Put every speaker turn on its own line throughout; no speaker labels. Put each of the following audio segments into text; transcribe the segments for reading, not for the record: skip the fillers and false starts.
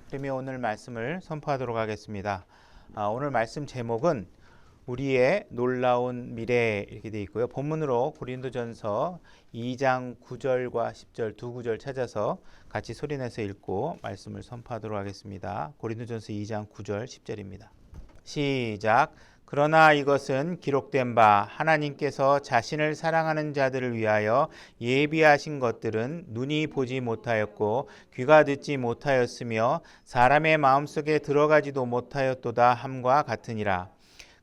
그러면 오늘 말씀을 선포하도록 하겠습니다. 오늘 말씀 제목은 우리의 놀라운 미래 이렇게 되어 있고요. 본문으로 고린도전서 2장 9절과 10절 두 구절 찾아서 같이 소리내서 읽고 말씀을 선포하도록 하겠습니다. 고린도전서 2장 9절 10절입니다. 시작. 그러나 이것은 기록된 바 하나님께서 자신을 사랑하는 자들을 위하여 예비하신 것들은 눈이 보지 못하였고 귀가 듣지 못하였으며 사람의 마음속에 들어가지도 못하였도다 함과 같으니라.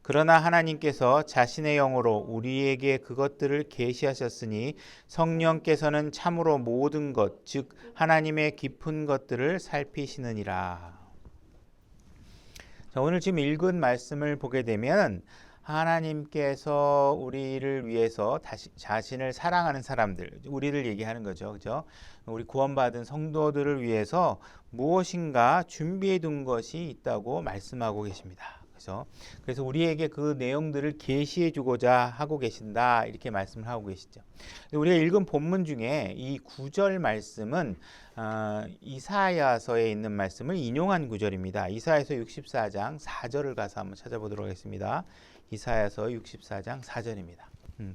그러나 하나님께서 자신의 영으로 우리에게 그것들을 계시하셨으니 성령께서는 참으로 모든 것, 즉 하나님의 깊은 것들을 살피시느니라. 자, 오늘 지금 읽은 말씀을 보게 되면 하나님께서 우리를 위해서 자신을 사랑하는 사람들, 우리를 얘기하는 거죠. 그죠? 우리 구원받은 성도들을 위해서 무엇인가 준비해 둔 것이 있다고 말씀하고 계십니다. 그래서 우리에게 그 내용들을 계시해 주고자 하고 계신다 이렇게 말씀을 하고 계시죠. 우리가 읽은 본문 중에 이 9절 말씀은 이사야서에 있는 말씀을 인용한 구절입니다. 이사야서 64장 4절을 가서 한번 찾아보도록 하겠습니다. 이사야서 64장 4절입니다.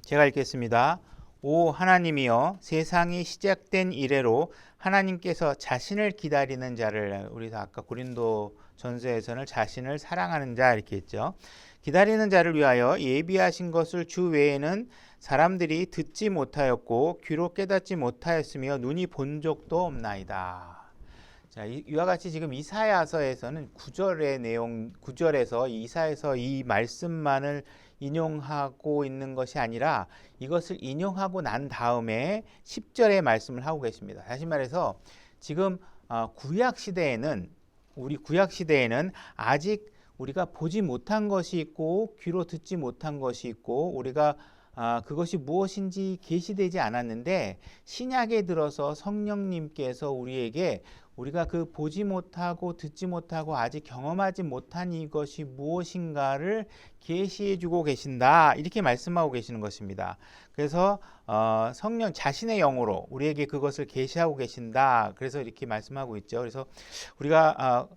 제가 읽겠습니다. 오 하나님이여 세상이 시작된 이래로 하나님께서 자신을 기다리는 자를, 우리 아까 고린도 전서에서는 자신을 사랑하는 자 이렇게 했죠. 기다리는 자를 위하여 예비하신 것을 주 외에는 사람들이 듣지 못하였고 귀로 깨닫지 못하였으며 눈이 본 적도 없나이다. 자, 이와 같이 지금 이사야서에서는 9절의 내용, 9절에서 이사야서 이 말씀만을 인용하고 있는 것이 아니라 이것을 인용하고 난 다음에 10절의 말씀을 하고 계십니다. 다시 말해서 지금 구약 시대에는 아직 우리가 보지 못한 것이 있고 귀로 듣지 못한 것이 있고 우리가 그것이 무엇인지 계시되지 않았는데 신약에 들어서 성령님께서 우리에게 우리가 그 보지 못하고 듣지 못하고 아직 경험하지 못한 이것이 무엇인가를 계시해 주고 계신다 이렇게 말씀하고 계시는 것입니다. 그래서 성령 자신의 영으로 우리에게 그것을 계시하고 계신다. 그래서 이렇게 말씀하고 있죠. 그래서 우리가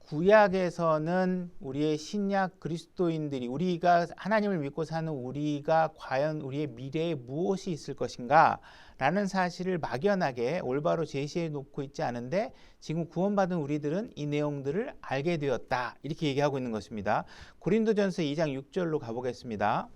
구약에서는 우리의 신약 그리스도인들이 우리가 하나님을 믿고 사는 우리가 과연 우리의 미래에 무엇이 있을 것인가 라는 사실을 막연하게 올바로 제시해 놓고 있지 않은데 지금 구원받은 우리들은 이 내용들을 알게 되었다 이렇게 얘기하고 있는 것입니다. 고린도전서 2장 6절로 가보겠습니다.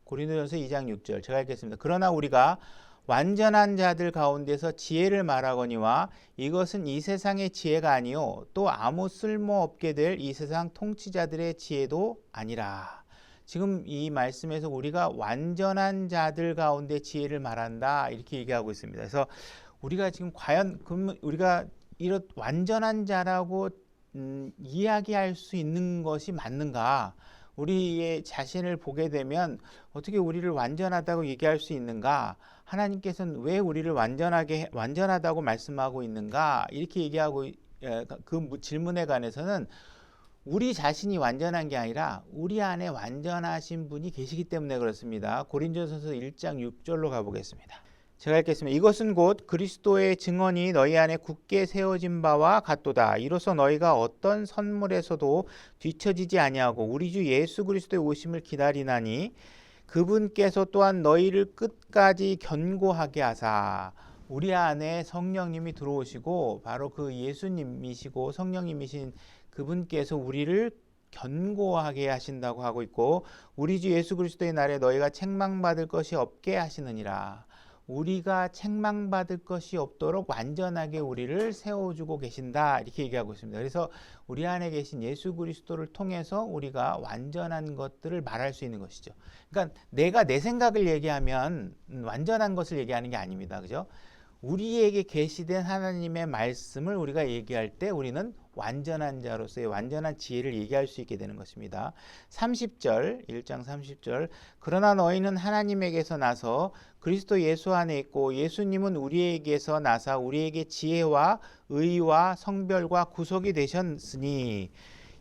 고린도전서 2장 6절 제가 읽겠습니다. 그러나 우리가 완전한 자들 가운데서 지혜를 말하거니와 이것은 이 세상의 지혜가 아니요 또 아무 쓸모없게 될 이 세상 통치자들의 지혜도 아니라. 지금 이 말씀에서 우리가 완전한 자들 가운데 지혜를 말한다 이렇게 얘기하고 있습니다. 그래서 우리가 지금 과연 우리가 이런 완전한 자라고 이야기할 수 있는 것이 맞는가? 우리의 자신을 보게 되면 어떻게 우리를 완전하다고 얘기할 수 있는가? 하나님께서는 왜 우리를 완전하다고 말씀하고 있는가? 이렇게 얘기하고 그 질문에 관해서는 우리 자신이 완전한 게 아니라 우리 안에 완전하신 분이 계시기 때문에 그렇습니다. 고린도전서 1장 6절로 가보겠습니다. 제가 읽겠습니다. 이것은 곧 그리스도의 증언이 너희 안에 굳게 세워진 바와 같도다. 이로써 너희가 어떤 선물에서도 뒤처지지 아니하고 우리 주 예수 그리스도의 오심을 기다리나니 그분께서 또한 너희를 끝까지 견고하게 하사. 우리 안에 성령님이 들어오시고 바로 그 예수님이시고 성령님이신 그분께서 우리를 견고하게 하신다고 하고 있고 우리 주 예수 그리스도의 날에 너희가 책망받을 것이 없게 하시느니라. 우리가 책망받을 것이 없도록 완전하게 우리를 세워주고 계신다 이렇게 얘기하고 있습니다. 그래서 우리 안에 계신 예수 그리스도를 통해서 우리가 완전한 것들을 말할 수 있는 것이죠. 그러니까 내가 내 생각을 얘기하면 완전한 것을 얘기하는 게 아닙니다. 그죠? 우리에게 계시된 하나님의 말씀을 우리가 얘기할 때 우리는 완전한 자로서의 완전한 지혜를 얘기할 수 있게 되는 것입니다. 30절 1장 30절 그러나 너희는 하나님에게서 나서 그리스도 예수 안에 있고 예수님은 우리에게서 나사 우리에게 지혜와 의와 성별과 구속이 되셨으니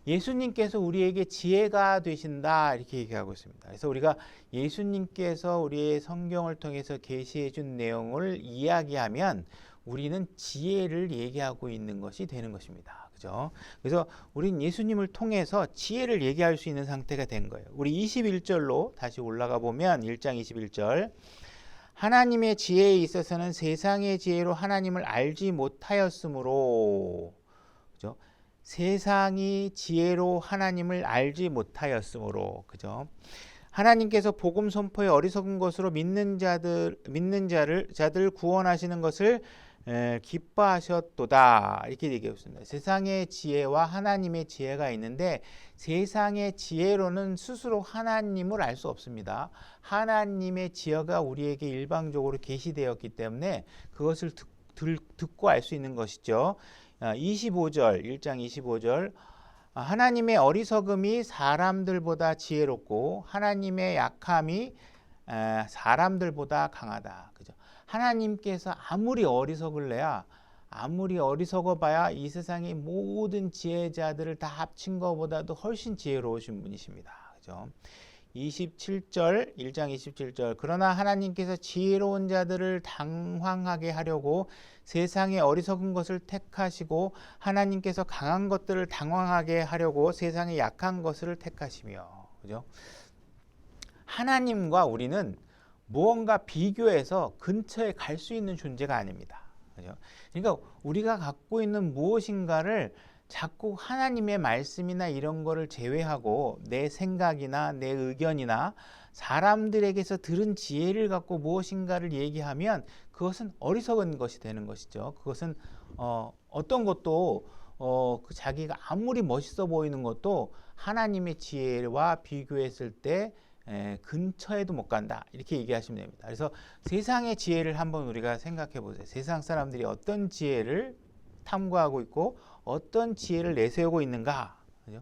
예수님께서 우리에게 지혜가 되신다 이렇게 얘기하고 있습니다. 그래서 우리가 예수님께서 우리의 성경을 통해서 계시해 준 내용을 이야기하면 우리는 지혜를 얘기하고 있는 것이 되는 것입니다. 그죠? 그래서 우린 예수님을 통해서 지혜를 얘기할 수 있는 상태가 된 거예요. 우리 21절로 다시 올라가 보면 1장 21절. 하나님의 지혜에 있어서는 세상의 지혜로 하나님을 알지 못하였으므로, 그죠? 세상이 지혜로 하나님을 알지 못하였으므로, 그죠? 하나님께서 복음 선포에 어리석은 것으로 믿는 자들 구원하시는 것을 기뻐하셨도다, 이렇게 얘기했습니다. 세상의 지혜와 하나님의 지혜가 있는데 세상의 지혜로는 스스로 하나님을 알 수 없습니다. 하나님의 지혜가 우리에게 일방적으로 계시되었기 때문에 그것을 듣고 알 수 있는 것이죠. 25절, 1장 25절. 하나님의 어리석음이 사람들보다 지혜롭고 하나님의 약함이 사람들보다 강하다. 그죠? 하나님께서 아무리 어리석을래야, 아무리 어리석어봐야 이 세상의 모든 지혜자들을 다 합친 것보다도 훨씬 지혜로우신 분이십니다. 그죠? 27절, 1장 27절. 그러나 하나님께서 지혜로운 자들을 당황하게 하려고 세상의 어리석은 것을 택하시고 하나님께서 강한 것들을 당황하게 하려고 세상의 약한 것을 택하시며. 그죠? 하나님과 우리는 무언가 비교해서 근처에 갈 수 있는 존재가 아닙니다. 그죠? 그러니까 우리가 갖고 있는 무엇인가를 자꾸 하나님의 말씀이나 이런 거를 제외하고 내 생각이나 내 의견이나 사람들에게서 들은 지혜를 갖고 무엇인가를 얘기하면 그것은 어리석은 것이 되는 것이죠. 그것은 어떤 것도 자기가 아무리 멋있어 보이는 것도 하나님의 지혜와 비교했을 때 근처에도 못 간다, 이렇게 얘기하시면 됩니다. 그래서 세상의 지혜를 한번 우리가 생각해 보세요. 세상 사람들이 어떤 지혜를 탐구하고 있고 어떤 지혜를 내세우고 있는가. 그죠?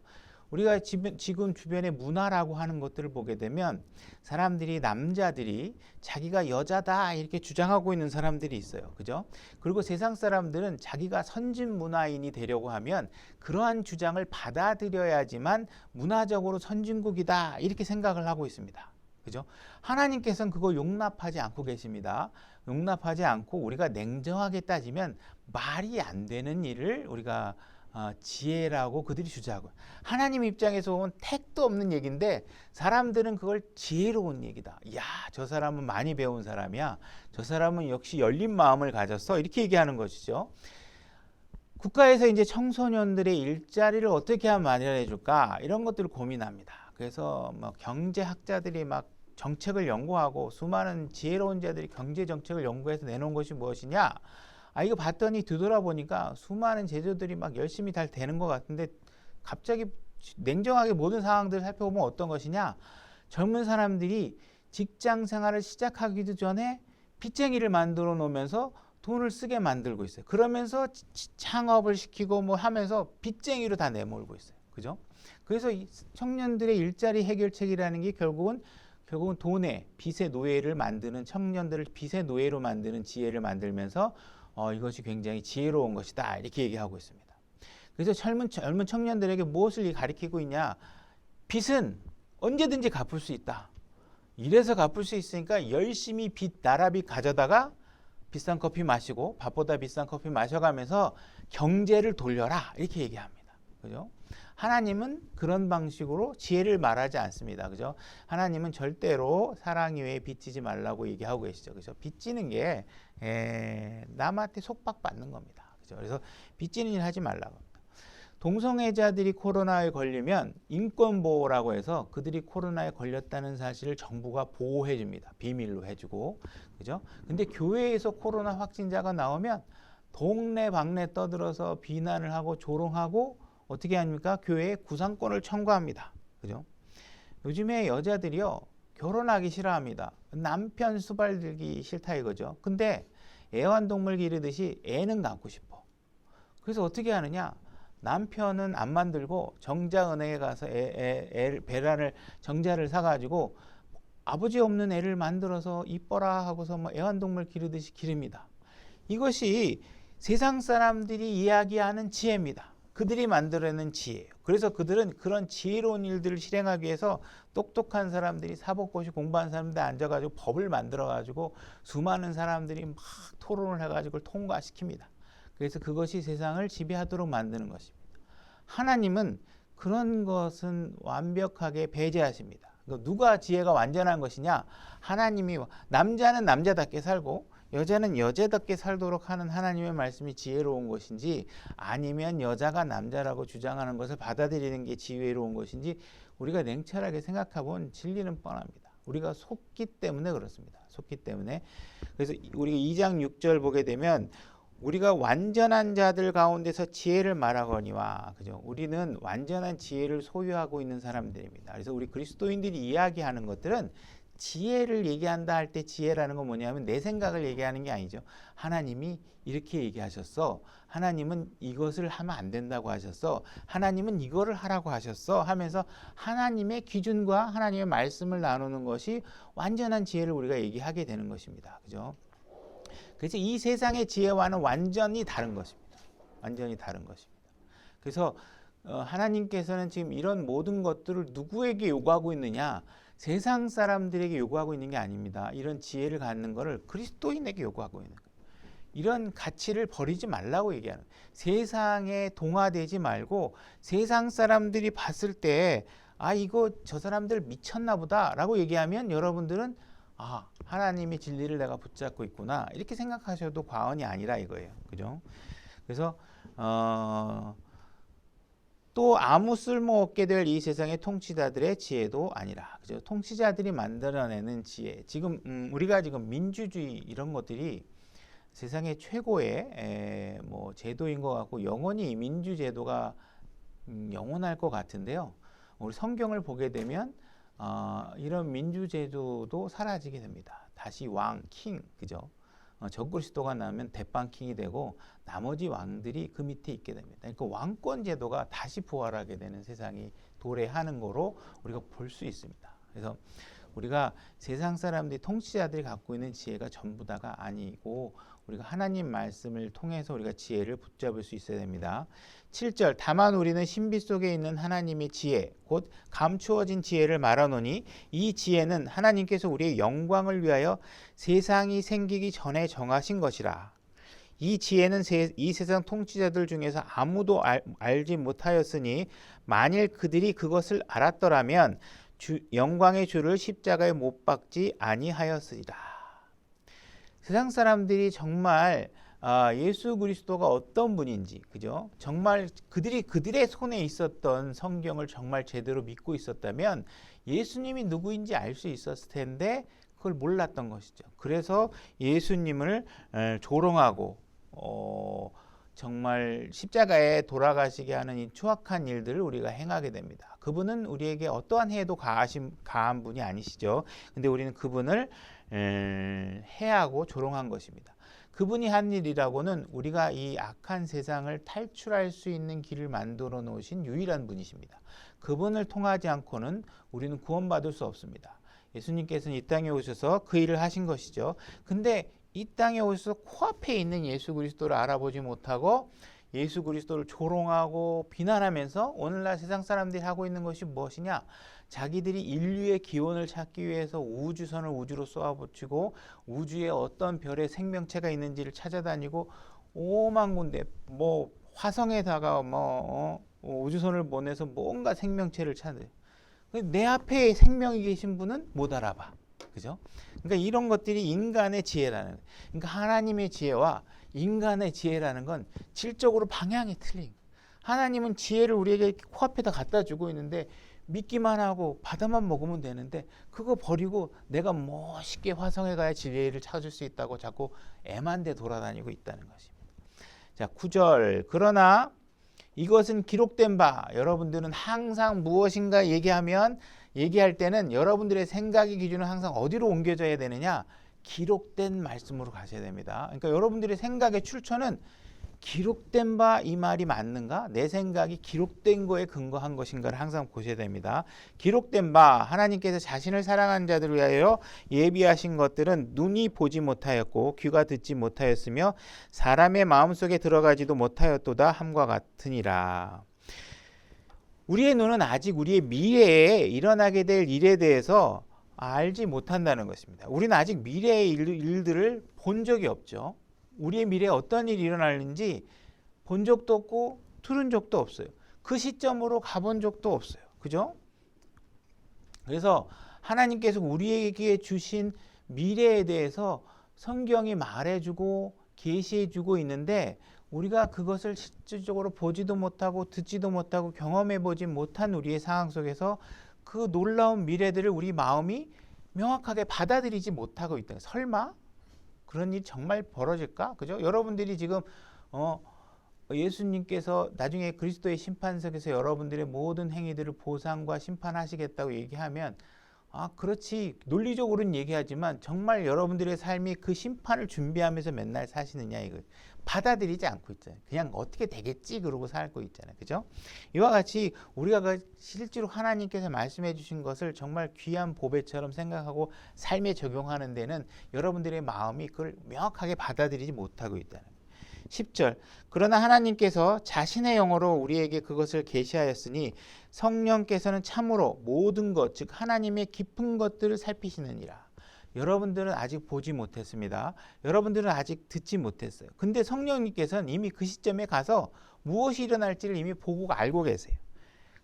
우리가 지금 주변의 문화라고 하는 것들을 보게 되면 사람들이, 남자들이 자기가 여자다 이렇게 주장하고 있는 사람들이 있어요. 그죠? 그리고 세상 사람들은 자기가 선진 문화인이 되려고 하면 그러한 주장을 받아들여야지만 문화적으로 선진국이다, 이렇게 생각을 하고 있습니다. 그죠? 하나님께서는 그거 용납하지 않고 계십니다. 용납하지 않고 우리가 냉정하게 따지면 말이 안 되는 일을 우리가 지혜라고 그들이 주장하고, 하나님 입장에서 보면 택도 없는 얘기인데 사람들은 그걸 지혜로운 얘기다. 야, 저 사람은 많이 배운 사람이야. 저 사람은 역시 열린 마음을 가졌어. 이렇게 얘기하는 것이죠. 국가에서 이제 청소년들의 일자리를 어떻게 하면 마련해 줄까, 이런 것들을 고민합니다. 그래서 뭐 경제학자들이 막 정책을 연구하고 수많은 지혜로운 자들이 경제 정책을 연구해서 내놓은 것이 무엇이냐? 이거 봤더니 뒤돌아보니까 수많은 제도들이 막 열심히 잘 되는 것 같은데 갑자기 냉정하게 모든 상황들을 살펴보면 어떤 것이냐? 젊은 사람들이 직장 생활을 시작하기도 전에 빚쟁이를 만들어 놓으면서 돈을 쓰게 만들고 있어요. 그러면서 창업을 시키고 뭐 하면서 빚쟁이로 다 내몰고 있어요. 그죠? 그래서 이 청년들의 일자리 해결책이라는 게 결국은 돈의 빚의 노예를 만드는, 청년들을 빚의 노예로 만드는 지혜를 만들면서 이것이 굉장히 지혜로운 것이다, 이렇게 얘기하고 있습니다. 그래서 젊은 청년들에게 무엇을 가르치고 있냐? 빚은 언제든지 갚을 수 있다. 이래서 갚을 수 있으니까 열심히 나라빚 가져다가 비싼 커피 마시고, 밥보다 비싼 커피 마셔가면서 경제를 돌려라, 이렇게 얘기합니다. 그죠? 하나님은 그런 방식으로 지혜를 말하지 않습니다. 그죠? 하나님은 절대로 사랑 이외에 빚지지 말라고 얘기하고 계시죠. 그죠? 빚지는 게 남한테 속박받는 겁니다. 그죠? 그래서 빚지는 일 하지 말라고 합니다. 동성애자들이 코로나에 걸리면 인권보호라고 해서 그들이 코로나에 걸렸다는 사실을 정부가 보호해 줍니다. 비밀로 해주고. 그죠? 근데 교회에서 코로나 확진자가 나오면 동네 방네 떠들어서 비난을 하고 조롱하고 어떻게 합니까? 교회에 구상권을 청구합니다. 그죠? 요즘에 여자들이요, 결혼하기 싫어합니다. 남편 수발 들기 싫다 이거죠. 근데 애완동물 기르듯이 애는 갖고 싶어. 그래서 어떻게 하느냐? 남편은 안 만들고 정자은행에 가서 정자를 사가지고 아버지 없는 애를 만들어서 이뻐라 하고서 뭐 애완동물 기르듯이 기릅니다. 이것이 세상 사람들이 이야기하는 지혜입니다. 그들이 만들어낸 지혜예요. 그래서 그들은 그런 지혜로운 일들을 실행하기 위해서 똑똑한 사람들이 사법고시 공부한 사람들 앉아가지고 법을 만들어가지고 수많은 사람들이 막 토론을 해가지고 통과시킵니다. 그래서 그것이 세상을 지배하도록 만드는 것입니다. 하나님은 그런 것은 완벽하게 배제하십니다. 누가 지혜가 완전한 것이냐? 하나님이 남자는 남자답게 살고 여자는 여자답게 살도록 하는 하나님의 말씀이 지혜로운 것인지 아니면 여자가 남자라고 주장하는 것을 받아들이는 게 지혜로운 것인지 우리가 냉철하게 생각해본 진리는 뻔합니다. 우리가 속기 때문에 그렇습니다. 속기 때문에. 그래서 우리가 2장 6절 보게 되면 우리가 완전한 자들 가운데서 지혜를 말하거니와, 그죠? 우리는 완전한 지혜를 소유하고 있는 사람들입니다. 그래서 우리 그리스도인들이 이야기하는 것들은 지혜를 얘기한다 할 때 지혜라는 건 뭐냐면 내 생각을 얘기하는 게 아니죠. 하나님이 이렇게 얘기하셨어. 하나님은 이것을 하면 안 된다고 하셨어. 하나님은 이거를 하라고 하셨어. 하면서 하나님의 기준과 하나님의 말씀을 나누는 것이 완전한 지혜를 우리가 얘기하게 되는 것입니다. 그죠? 그래서 이 세상의 지혜와는 완전히 다른 것입니다. 완전히 다른 것입니다. 그래서 하나님께서는 지금 이런 모든 것들을 누구에게 요구하고 있느냐? 세상 사람들에게 요구하고 있는 게 아닙니다. 이런 지혜를 갖는 것을 그리스도인에게 요구하고 있는 거예요. 이런 가치를 버리지 말라고 얘기하는 거예요. 세상에 동화되지 말고 세상 사람들이 봤을 때 이거 저 사람들 미쳤나 보다 라고 얘기하면 여러분들은 하나님의 진리를 내가 붙잡고 있구나 이렇게 생각하셔도 과언이 아니라 이거예요. 그죠? 그래서 또 아무 쓸모없게 될 이 세상의 통치자들의 지혜도 아니라, 그죠? 통치자들이 만들어내는 지혜. 지금 우리가 지금 민주주의 이런 것들이 세상의 최고의 제도인 것 같고 영원히 민주제도가 영원할 것 같은데요. 우리 성경을 보게 되면 이런 민주제도도 사라지게 됩니다. 다시 왕, 킹, 그죠? 적그리스도가 나면 대빵킹이 되고 나머지 왕들이 그 밑에 있게 됩니다. 그러니까 왕권 제도가 다시 부활하게 되는 세상이 도래하는 거로 우리가 볼 수 있습니다. 그래서 우리가 세상 사람들이 통치자들이 갖고 있는 지혜가 전부 다가 아니고 우리가 하나님 말씀을 통해서 우리가 지혜를 붙잡을 수 있어야 됩니다. 7절 다만 우리는 신비 속에 있는 하나님의 지혜 곧 감추어진 지혜를 말하노니 이 지혜는 하나님께서 우리의 영광을 위하여 세상이 생기기 전에 정하신 것이라. 이 지혜는 이 세상 통치자들 중에서 아무도 알지 못하였으니 만일 그들이 그것을 알았더라면 영광의 주를 십자가에 못 박지 아니하였으리라. 세상 사람들이 정말 예수 그리스도가 어떤 분인지, 그죠? 정말 그들의 손에 있었던 성경을 정말 제대로 믿고 있었다면 예수님이 누구인지 알 수 있었을 텐데 그걸 몰랐던 것이죠. 그래서 예수님을 조롱하고 정말 십자가에 돌아가시게 하는 이 추악한 일들을 우리가 행하게 됩니다. 그분은 우리에게 어떠한 해도 가한 분이 아니시죠. 근데 우리는 그분을 해하고 조롱한 것입니다. 그분이 한 일이라고는 우리가 이 악한 세상을 탈출할 수 있는 길을 만들어 놓으신 유일한 분이십니다. 그분을 통하지 않고는 우리는 구원받을 수 없습니다. 예수님께서는 이 땅에 오셔서 그 일을 하신 것이죠. 근데 이 땅에 오셔서 코앞에 있는 예수 그리스도를 알아보지 못하고 예수 그리스도를 조롱하고 비난하면서 오늘날 세상 사람들이 하고 있는 것이 무엇이냐? 자기들이 인류의 기원을 찾기 위해서 우주선을 우주로 쏘아붙이고 우주에 어떤 별의 생명체가 있는지를 찾아다니고 오만 군데 화성에다가 우주선을 보내서 뭔가 생명체를 찾아요. 내 앞에 생명이 계신 분은 못 알아봐. 그죠? 그러니까 이런 것들이 인간의 지혜라는 거예요. 그러니까 하나님의 지혜와 인간의 지혜라는 건 질적으로 방향이 틀린. 하나님은 지혜를 우리에게 코앞에다 갖다 주고 있는데 믿기만 하고 받아만 먹으면 되는데 그거 버리고 내가 멋있게 화성에 가야 지혜를 찾을 수 있다고 자꾸 애만대 돌아다니고 있다는 것입니다. 자, 9절 그러나 이것은 기록된 바 여러분들은 항상 무엇인가 얘기할 때는 여러분들의 생각의 기준은 항상 어디로 옮겨져야 되느냐? 기록된 말씀으로 가셔야 됩니다. 그러니까 여러분들의 생각의 출처는 기록된 바 이 말이 맞는가? 내 생각이 기록된 거에 근거한 것인가를 항상 보셔야 됩니다. 기록된 바 하나님께서 자신을 사랑하는 자들을 위하여 예비하신 것들은 눈이 보지 못하였고 귀가 듣지 못하였으며 사람의 마음속에 들어가지도 못하였도다 함과 같으니라. 우리의 눈은 아직 우리의 미래에 일어나게 될 일에 대해서 알지 못한다는 것입니다. 우리는 아직 미래의 일들을 본 적이 없죠. 우리의 미래에 어떤 일이 일어날는지 본 적도 없고 들은 적도 없어요. 그 시점으로 가본 적도 없어요. 그죠? 그래서 하나님께서 우리에게 주신 미래에 대해서 성경이 말해주고 계시해주고 있는데 우리가 그것을 실질적으로 보지도 못하고 듣지도 못하고 경험해보지 못한 우리의 상황 속에서 그 놀라운 미래들을 우리 마음이 명확하게 받아들이지 못하고 있다. 설마 그런 일이 정말 벌어질까? 그죠? 여러분들이 지금 예수님께서 나중에 그리스도의 심판석에서 여러분들의 모든 행위들을 보상과 심판하시겠다고 얘기하면 그렇지 논리적으로는 얘기하지만 정말 여러분들의 삶이 그 심판을 준비하면서 맨날 사시느냐 이거 받아들이지 않고 있잖아요. 그냥 어떻게 되겠지 그러고 살고 있잖아요. 그죠? 이와 같이 우리가 실제로 하나님께서 말씀해 주신 것을 정말 귀한 보배처럼 생각하고 삶에 적용하는 데는 여러분들의 마음이 그걸 명확하게 받아들이지 못하고 있다는 거예요. 10절 그러나 하나님께서 자신의 영으로 우리에게 그것을 계시하였으니 성령께서는 참으로 모든 것 즉 하나님의 깊은 것들을 살피시느니라. 여러분들은 아직 보지 못했습니다. 여러분들은 아직 듣지 못했어요. 근데 성령님께서는 이미 그 시점에 가서 무엇이 일어날지를 이미 보고 알고 계세요.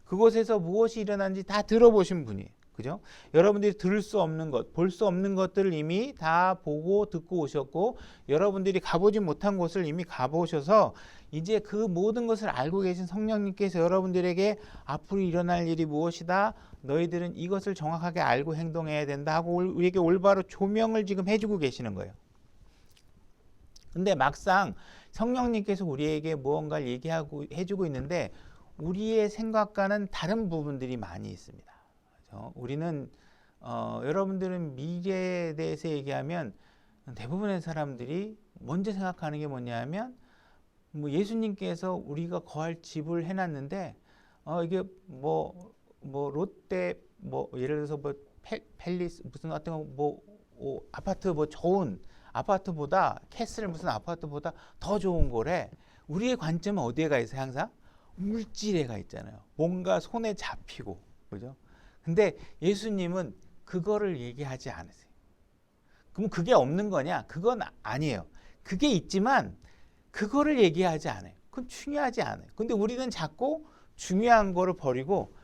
그곳에서 무엇이 일어난지 다 들어보신 분이에요. 그죠? 여러분들이 들을 수 없는 것, 볼 수 없는 것들을 이미 다 보고 듣고 오셨고 여러분들이 가보지 못한 곳을 이미 가보셔서 이제 그 모든 것을 알고 계신 성령님께서 여러분들에게 앞으로 일어날 일이 무엇이다. 너희들은 이것을 정확하게 알고 행동해야 된다 하고 우리에게 올바로 조명을 지금 해주고 계시는 거예요. 근데 막상 성령님께서 우리에게 무언가를 얘기하고 해주고 있는데 우리의 생각과는 다른 부분들이 많이 있습니다. 우리는 여러분들은 미래에 대해서 얘기하면 대부분의 사람들이 먼저 생각하는 게 뭐냐면 예수님께서 우리가 거할 집을 해놨는데 이게 뭐 롯데 예를 들어서 팰리스 무슨 어떤 아파트 좋은 아파트보다 캐슬 무슨 아파트보다 더 좋은 거래. 우리의 관점은 어디에 가 있어요? 항상 물질에 가 있잖아요. 뭔가 손에 잡히고 그죠? 근데 예수님은 그거를 얘기하지 않으세요. 그럼 그게 없는 거냐? 그건 아니에요. 그게 있지만 그거를 얘기하지 않아요. 그건 중요하지 않아요. 근데 우리는 자꾸 중요한 거를 버리고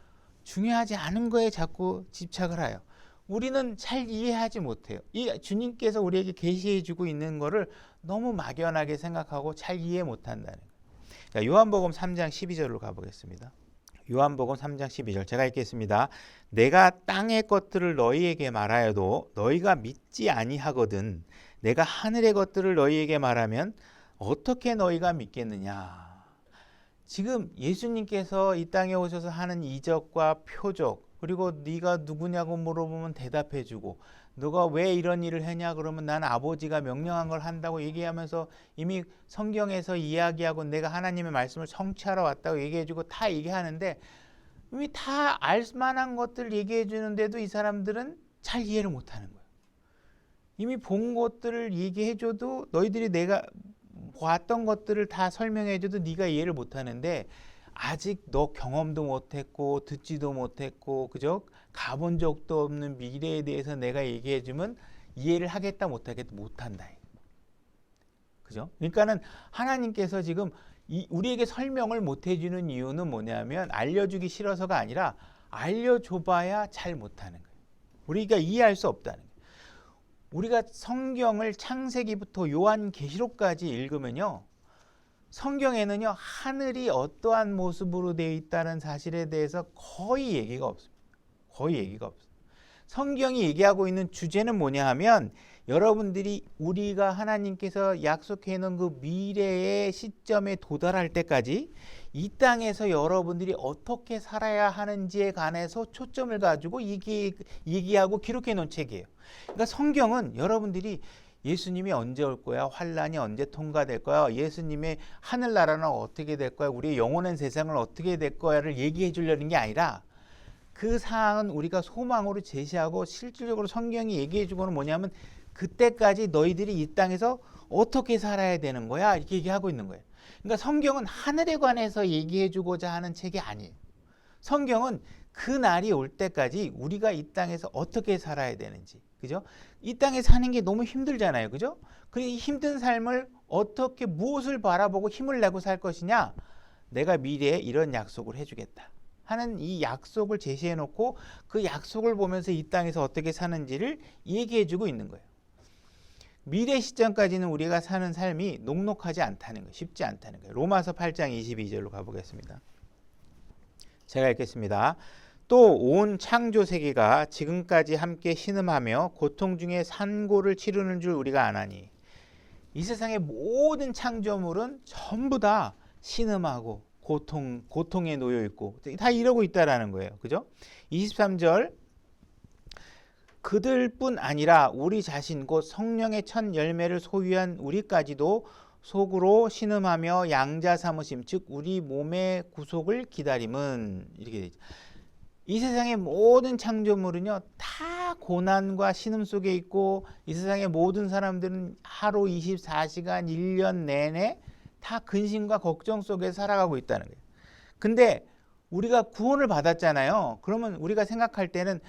중요하지 않은 거에 자꾸 집착을 해요. 우리는 잘 이해하지 못해요. 이 주님께서 우리에게 계시해 주고 있는 거를 너무 막연하게 생각하고 잘 이해 못한다는 거예요. 요한복음 3장 12절로 가보겠습니다. 요한복음 3장 12절 제가 읽겠습니다. 내가 땅의 것들을 너희에게 말하여도 너희가 믿지 아니하거든 내가 하늘의 것들을 너희에게 말하면 어떻게 너희가 믿겠느냐. 지금 예수님께서 이 땅에 오셔서 하는 이적과 표적 그리고 네가 누구냐고 물어보면 대답해주고 너가 왜 이런 일을 했냐 그러면 난 아버지가 명령한 걸 한다고 얘기하면서 이미 성경에서 이야기하고 내가 하나님의 말씀을 성취하러 왔다고 얘기해주고 다 얘기하는데 이미 다 알만한 것들 얘기해 주는데도 이 사람들은 잘 이해를 못하는 거예요. 이미 본 것들을 얘기해줘도 너희들이 내가 봤던 것들을 다 설명해줘도 네가 이해를 못하는데 아직 너 경험도 못했고 듣지도 못했고 그죠? 가본 적도 없는 미래에 대해서 내가 얘기해주면 이해를 하겠다 못하겠다 못한다. 그죠? 그러니까는 하나님께서 지금 우리에게 설명을 못 해주는 이유는 뭐냐면 알려주기 싫어서가 아니라 알려줘봐야 잘 못하는 거예요. 우리가 이해할 수 없다는 거예요. 우리가 성경을 창세기부터 요한계시록까지 읽으면요. 성경에는요. 하늘이 어떠한 모습으로 되어 있다는 사실에 대해서 거의 얘기가 없습니다. 거의 얘기가 없어요. 성경이 얘기하고 있는 주제는 뭐냐 하면 여러분들이 우리가 하나님께서 약속해 놓은 그 미래의 시점에 도달할 때까지 이 땅에서 여러분들이 어떻게 살아야 하는지에 관해서 초점을 가지고 얘기하고 기록해 놓은 책이에요. 그러니까 성경은 여러분들이 예수님이 언제 올 거야? 환란이 언제 통과될 거야? 예수님의 하늘나라는 어떻게 될 거야? 우리의 영원한 세상은 어떻게 될 거야를 얘기해 주려는 게 아니라 그 사항은 우리가 소망으로 제시하고 실질적으로 성경이 얘기해 주고는 뭐냐면 그때까지 너희들이 이 땅에서 어떻게 살아야 되는 거야? 이렇게 얘기하고 있는 거예요. 그러니까 성경은 하늘에 관해서 얘기해 주고자 하는 책이 아니에요. 성경은 그 날이 올 때까지 우리가 이 땅에서 어떻게 살아야 되는지, 그죠? 이 땅에 사는 게 너무 힘들잖아요, 그죠? 그 힘든 삶을 어떻게 무엇을 바라보고 힘을 내고 살 것이냐? 내가 미래에 이런 약속을 해주겠다 하는 이 약속을 제시해 놓고 그 약속을 보면서 이 땅에서 어떻게 사는지를 얘기해 주고 있는 거예요. 미래 시점까지는 우리가 사는 삶이 녹록하지 않다는 거예요. 쉽지 않다는 거예요. 로마서 8장 22절로 가보겠습니다. 제가 읽겠습니다. 또 온 창조 세계가 지금까지 함께 신음하며 고통 중에 산고를 치르는 줄 우리가 아나니, 이 세상의 모든 창조물은 전부 다 신음하고 고통에 놓여 있고 다 이러고 있다라는 거예요. 그죠? 23절, 그들뿐 아니라 우리 자신 곧 성령의 첫 열매를 소유한 우리까지도 속으로 신음하며 양자 삼으심, 즉 우리 몸의 구속을 기다림은, 이렇게 되죠. 이 세상의 모든 창조물은요 다 고난과 신음 속에 있고, 이 세상의 모든 사람들은 하루 24시간 1년 내내 다 근심과 걱정 속에 살아가고 있다는 거예요. 근데 우리가 구원을 받았잖아요. 그러면 우리가 생각할 때는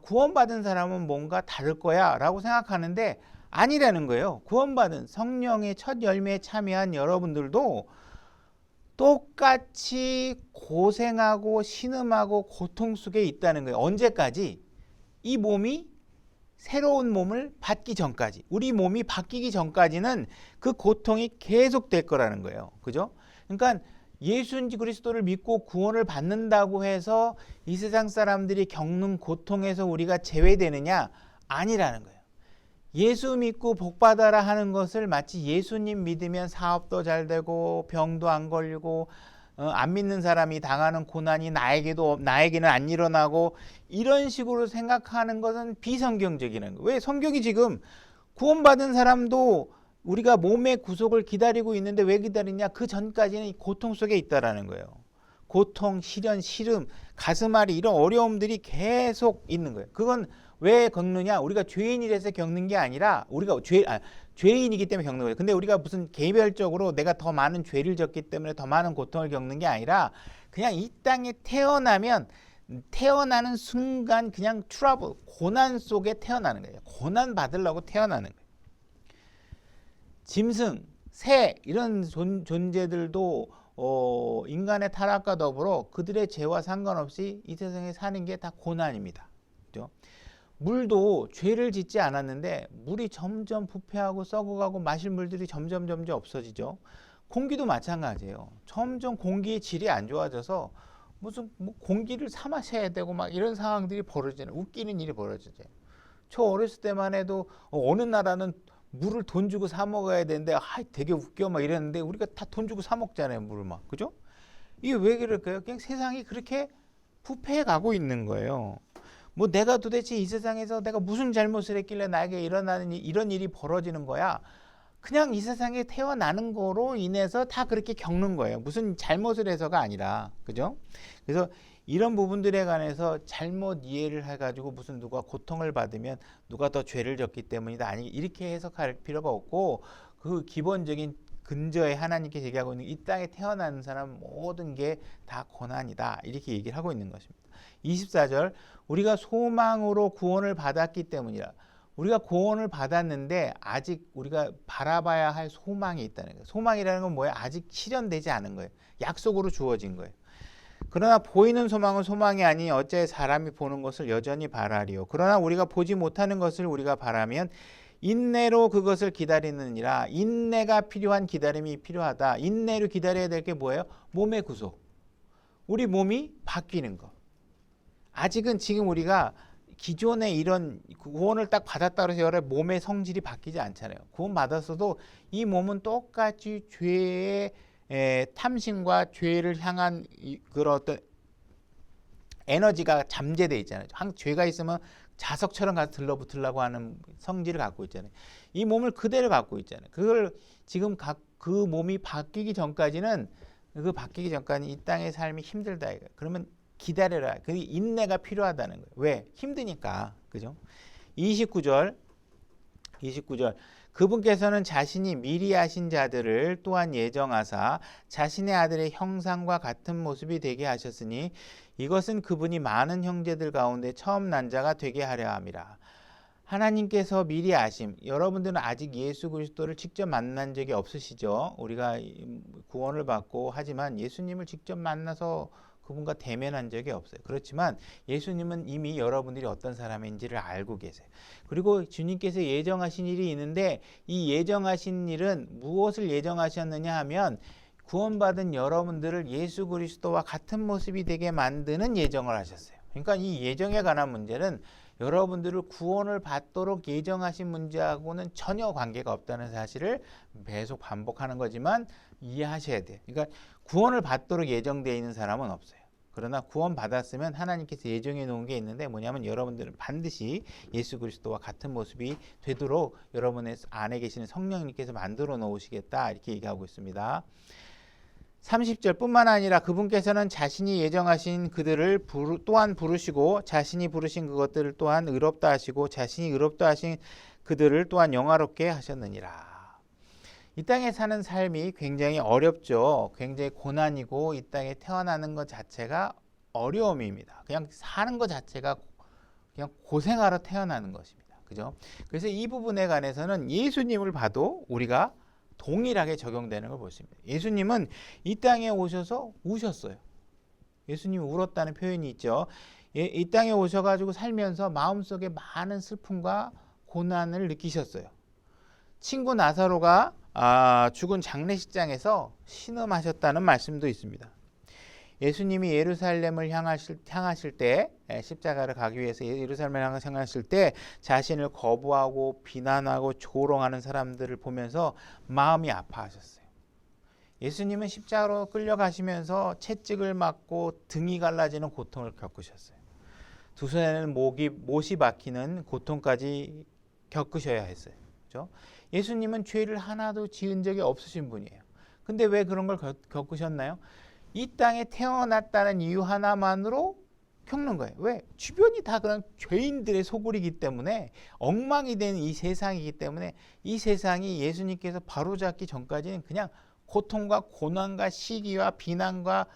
구원받은 사람은 뭔가 다를 거야 라고 생각하는데 아니라는 거예요. 구원받은 성령의 첫 열매에 참여한 여러분들도 똑같이 고생하고 신음하고 고통 속에 있다는 거예요. 언제까지? 이 몸이 새로운 몸을 받기 전까지, 우리 몸이 바뀌기 전까지는 그 고통이 계속될 거라는 거예요. 그죠? 그러니까 예수 그리스도를 믿고 구원을 받는다고 해서 이 세상 사람들이 겪는 고통에서 우리가 제외되느냐? 아니라는 거예요. 예수 믿고 복 받아라 하는 것을 마치 예수님 믿으면 사업도 잘 되고 병도 안 걸리고 안 믿는 사람이 당하는 고난이 나에게는 안 일어나고 이런 식으로 생각하는 것은 비성경적인 거예요. 왜? 성경이 지금 구원받은 사람도 우리가 몸의 구속을 기다리고 있는데 왜 기다리냐? 그 전까지는 고통 속에 있다라는 거예요. 고통, 시련, 시름, 가슴앓이 이런 어려움들이 계속 있는 거예요. 그건 왜 겪느냐? 우리가 죄인이라서 겪는 게 아니라 우리가 죄인이기 때문에 겪는 거예요. 근데 우리가 무슨 개별적으로 내가 더 많은 죄를 졌기 때문에 더 많은 고통을 겪는 게 아니라 그냥 이 땅에 태어나는 순간 그냥 트러블, 고난 속에 태어나는 거예요. 고난 받으려고 태어나는 거예요. 짐승, 새 이런 존재들도 인간의 타락과 더불어 그들의 죄와 상관없이 이 세상에 사는 게 다 고난입니다. 그렇죠? 물도 죄를 짓지 않았는데 물이 점점 부패하고 썩어가고 마실 물들이 점점 없어지죠. 공기도 마찬가지예요. 점점 공기의 질이 안 좋아져서 무슨 공기를 사 마셔야 되고 막 이런 상황들이 벌어지잖아요. 웃기는 일이 벌어지죠. 저 어렸을 때만 해도 어느 나라는 물을 돈 주고 사 먹어야 되는데 되게 웃겨 막 이랬는데 우리가 다 돈 주고 사 먹잖아요. 물을 막. 그죠? 이게 왜 그럴까요? 그냥 세상이 그렇게 부패해 가고 있는 거예요. 내가 도대체 이 세상에서 내가 무슨 잘못을 했길래 나에게 이런 일이 벌어지는 거야? 그냥 이 세상에 태어나는 거로 인해서 다 그렇게 겪는 거예요. 무슨 잘못을 해서가 아니라. 그죠? 그래서 이런 부분들에 관해서 잘못 이해를 해가지고 무슨 누가 고통을 받으면 누가 더 죄를 졌기 때문이다. 아니, 이렇게 해석할 필요가 없고 그 기본적인 근저에 하나님께 얘기하고 있는 이 땅에 태어나는 사람 모든 게 다 고난이다. 이렇게 얘기를 하고 있는 것입니다. 24절, 우리가 소망으로 구원을 받았기 때문이라. 우리가 구원을 받았는데 아직 우리가 바라봐야 할 소망이 있다는 거예요. 소망이라는 건 뭐예요? 아직 실현되지 않은 거예요. 약속으로 주어진 거예요. 그러나 보이는 소망은 소망이 아니 어째 사람이 보는 것을 여전히 바라리요. 그러나 우리가 보지 못하는 것을 우리가 바라면 인내로 그것을 기다리느니라. 인내가 필요한 기다림이 필요하다. 인내로 기다려야 될 게 뭐예요? 몸의 구속. 우리 몸이 바뀌는 거. 아직은 지금 우리가 기존의 이런 구원을 딱 받았다고 해서 여러 몸의 성질이 바뀌지 않잖아요. 구원 받았어도 이 몸은 똑같이 죄의 탐심과 죄를 향한 그런 어떤 에너지가 잠재되어 있잖아요. 죄가 있으면 자석처럼 가서 들러붙으려고 하는 성질을 갖고 있잖아요. 이 몸을 그대로 갖고 있잖아요. 그걸 지금 그 몸이 바뀌기 전까지는 이 땅의 삶이 힘들다. 그러면 기다려라. 그 인내가 필요하다는 거예요. 왜? 힘드니까. 그죠? 29절. 그분께서는 자신이 미리 하신 자들을 또한 예정하사 자신의 아들의 형상과 같은 모습이 되게 하셨으니 이것은 그분이 많은 형제들 가운데 처음 난 자가 되게 하려 함이라. 하나님께서 미리 아심. 여러분들은 아직 예수 그리스도를 직접 만난 적이 없으시죠? 우리가 구원을 받고 하지만 예수님을 직접 만나서 그분과 대면한 적이 없어요. 그렇지만 예수님은 이미 여러분들이 어떤 사람인지를 알고 계세요. 그리고 주님께서 예정하신 일이 있는데 이 예정하신 일은 무엇을 예정하셨느냐 하면 구원받은 여러분들을 예수 그리스도와 같은 모습이 되게 만드는 예정을 하셨어요. 그러니까 이 예정에 관한 문제는 여러분들을 구원을 받도록 예정하신 문제하고는 전혀 관계가 없다는 사실을 계속 반복하는 거지만 이해하셔야 돼요. 그러니까 구원을 받도록 예정되어 있는 사람은 없어요. 그러나 구원 받았으면 하나님께서 예정해 놓은 게 있는데 뭐냐면 여러분들은 반드시 예수 그리스도와 같은 모습이 되도록 여러분의 안에 계시는 성령님께서 만들어 놓으시겠다 이렇게 얘기하고 있습니다. 30절 뿐만 아니라 그분께서는 자신이 예정하신 그들을 또한 부르시고 자신이 부르신 그것들을 또한 의롭다 하시고 자신이 의롭다 하신 그들을 또한 영화롭게 하셨느니라. 이 땅에 사는 삶이 굉장히 어렵죠. 굉장히 고난이고 이 땅에 태어나는 것 자체가 어려움입니다. 그냥 사는 것 자체가 그냥 고생하러 태어나는 것입니다. 그죠? 그래서 이 부분에 관해서는 예수님을 봐도 우리가 동일하게 적용되는 걸 볼 수 있습니다. 예수님은 이 땅에 오셔서 우셨어요. 예수님이 울었다는 표현이 있죠. 이 땅에 오셔가지고 살면서 마음속에 많은 슬픔과 고난을 느끼셨어요. 친구 나사로가 죽은 장례식장에서 신음하셨다는 말씀도 있습니다. 예수님이 예루살렘을 향하실 때 십자가를 가기 위해서 예루살렘을 향하실 때 자신을 거부하고 비난하고 조롱하는 사람들을 보면서 마음이 아파하셨어요. 예수님은 십자가로 끌려가시면서 채찍을 맞고 등이 갈라지는 고통을 겪으셨어요. 두 손에는 못이 박히는 고통까지 겪으셔야 했어요. 그렇죠? 예수님은 죄를 하나도 지은 적이 없으신 분이에요. 근데 왜 그런 걸 겪으셨나요? 이 땅에 태어났다는 이유 하나만으로 겪는 거예요. 왜? 주변이 다 그런 죄인들의 소굴이기 때문에 엉망이 된 이 세상이기 때문에 이 세상이 예수님께서 바로잡기 전까지는 그냥 고통과 고난과 시기와 비난과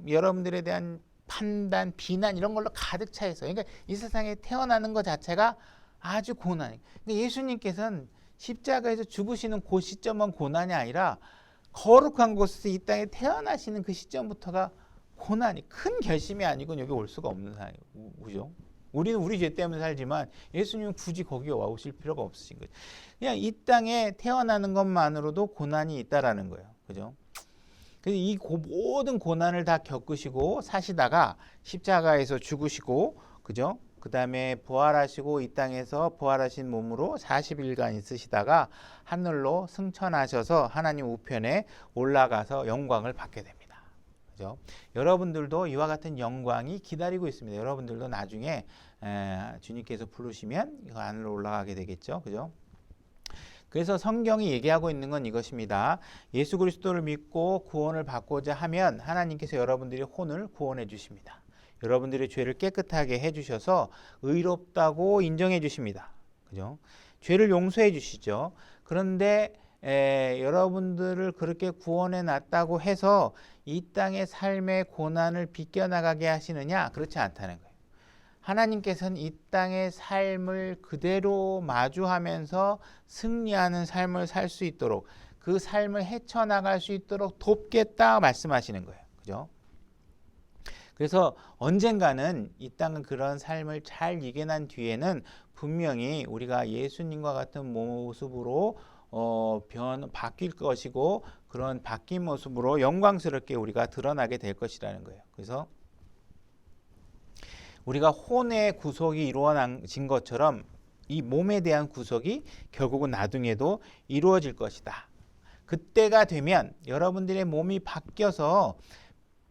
여러분들에 대한 판단, 비난 이런 걸로 가득 차 있어요. 그러니까 이 세상에 태어나는 것 자체가 아주 고난이에요. 근데 예수님께서는 십자가에서 죽으시는 그 시점은 고난이 아니라 거룩한 곳에서 이 땅에 태어나시는 그 시점부터가 고난이 큰 결심이 아니고는 여기 올 수가 없는 사람이에요. 그죠? 우리는 우리 죄 때문에 살지만 예수님은 굳이 거기에 와 오실 필요가 없으신 거죠. 그냥 이 땅에 태어나는 것만으로도 고난이 있다라는 거예요. 그죠? 그래서 이 모든 고난을 다 겪으시고 사시다가 십자가에서 죽으시고, 그죠? 그 다음에 부활하시고 이 땅에서 부활하신 몸으로 40일간 있으시다가 하늘로 승천하셔서 하나님 우편에 올라가서 영광을 받게 됩니다. 그죠? 여러분들도 이와 같은 영광이 기다리고 있습니다. 여러분들도 나중에 주님께서 부르시면 그 하늘로 올라가게 되겠죠. 그죠? 그래서 성경이 얘기하고 있는 건 이것입니다. 예수 그리스도를 믿고 구원을 받고자 하면 하나님께서 여러분들의 혼을 구원해 주십니다. 여러분들의 죄를 깨끗하게 해주셔서 의롭다고 인정해 주십니다. 그죠? 죄를 용서해 주시죠. 그런데 여러분들을 그렇게 구원해 놨다고 해서 이 땅의 삶의 고난을 비껴나가게 하시느냐? 그렇지 않다는 거예요. 하나님께서는 이 땅의 삶을 그대로 마주하면서 승리하는 삶을 살 수 있도록 그 삶을 헤쳐나갈 수 있도록 돕겠다 말씀하시는 거예요. 그죠? 그래서 언젠가는 이 땅은 그런 삶을 잘 이겨난 뒤에는 분명히 우리가 예수님과 같은 모습으로 바뀔 것이고 그런 바뀐 모습으로 영광스럽게 우리가 드러나게 될 것이라는 거예요. 그래서 우리가 혼의 구속이 이루어진 것처럼 이 몸에 대한 구속이 결국은 나중에도 이루어질 것이다. 그때가 되면 여러분들의 몸이 바뀌어서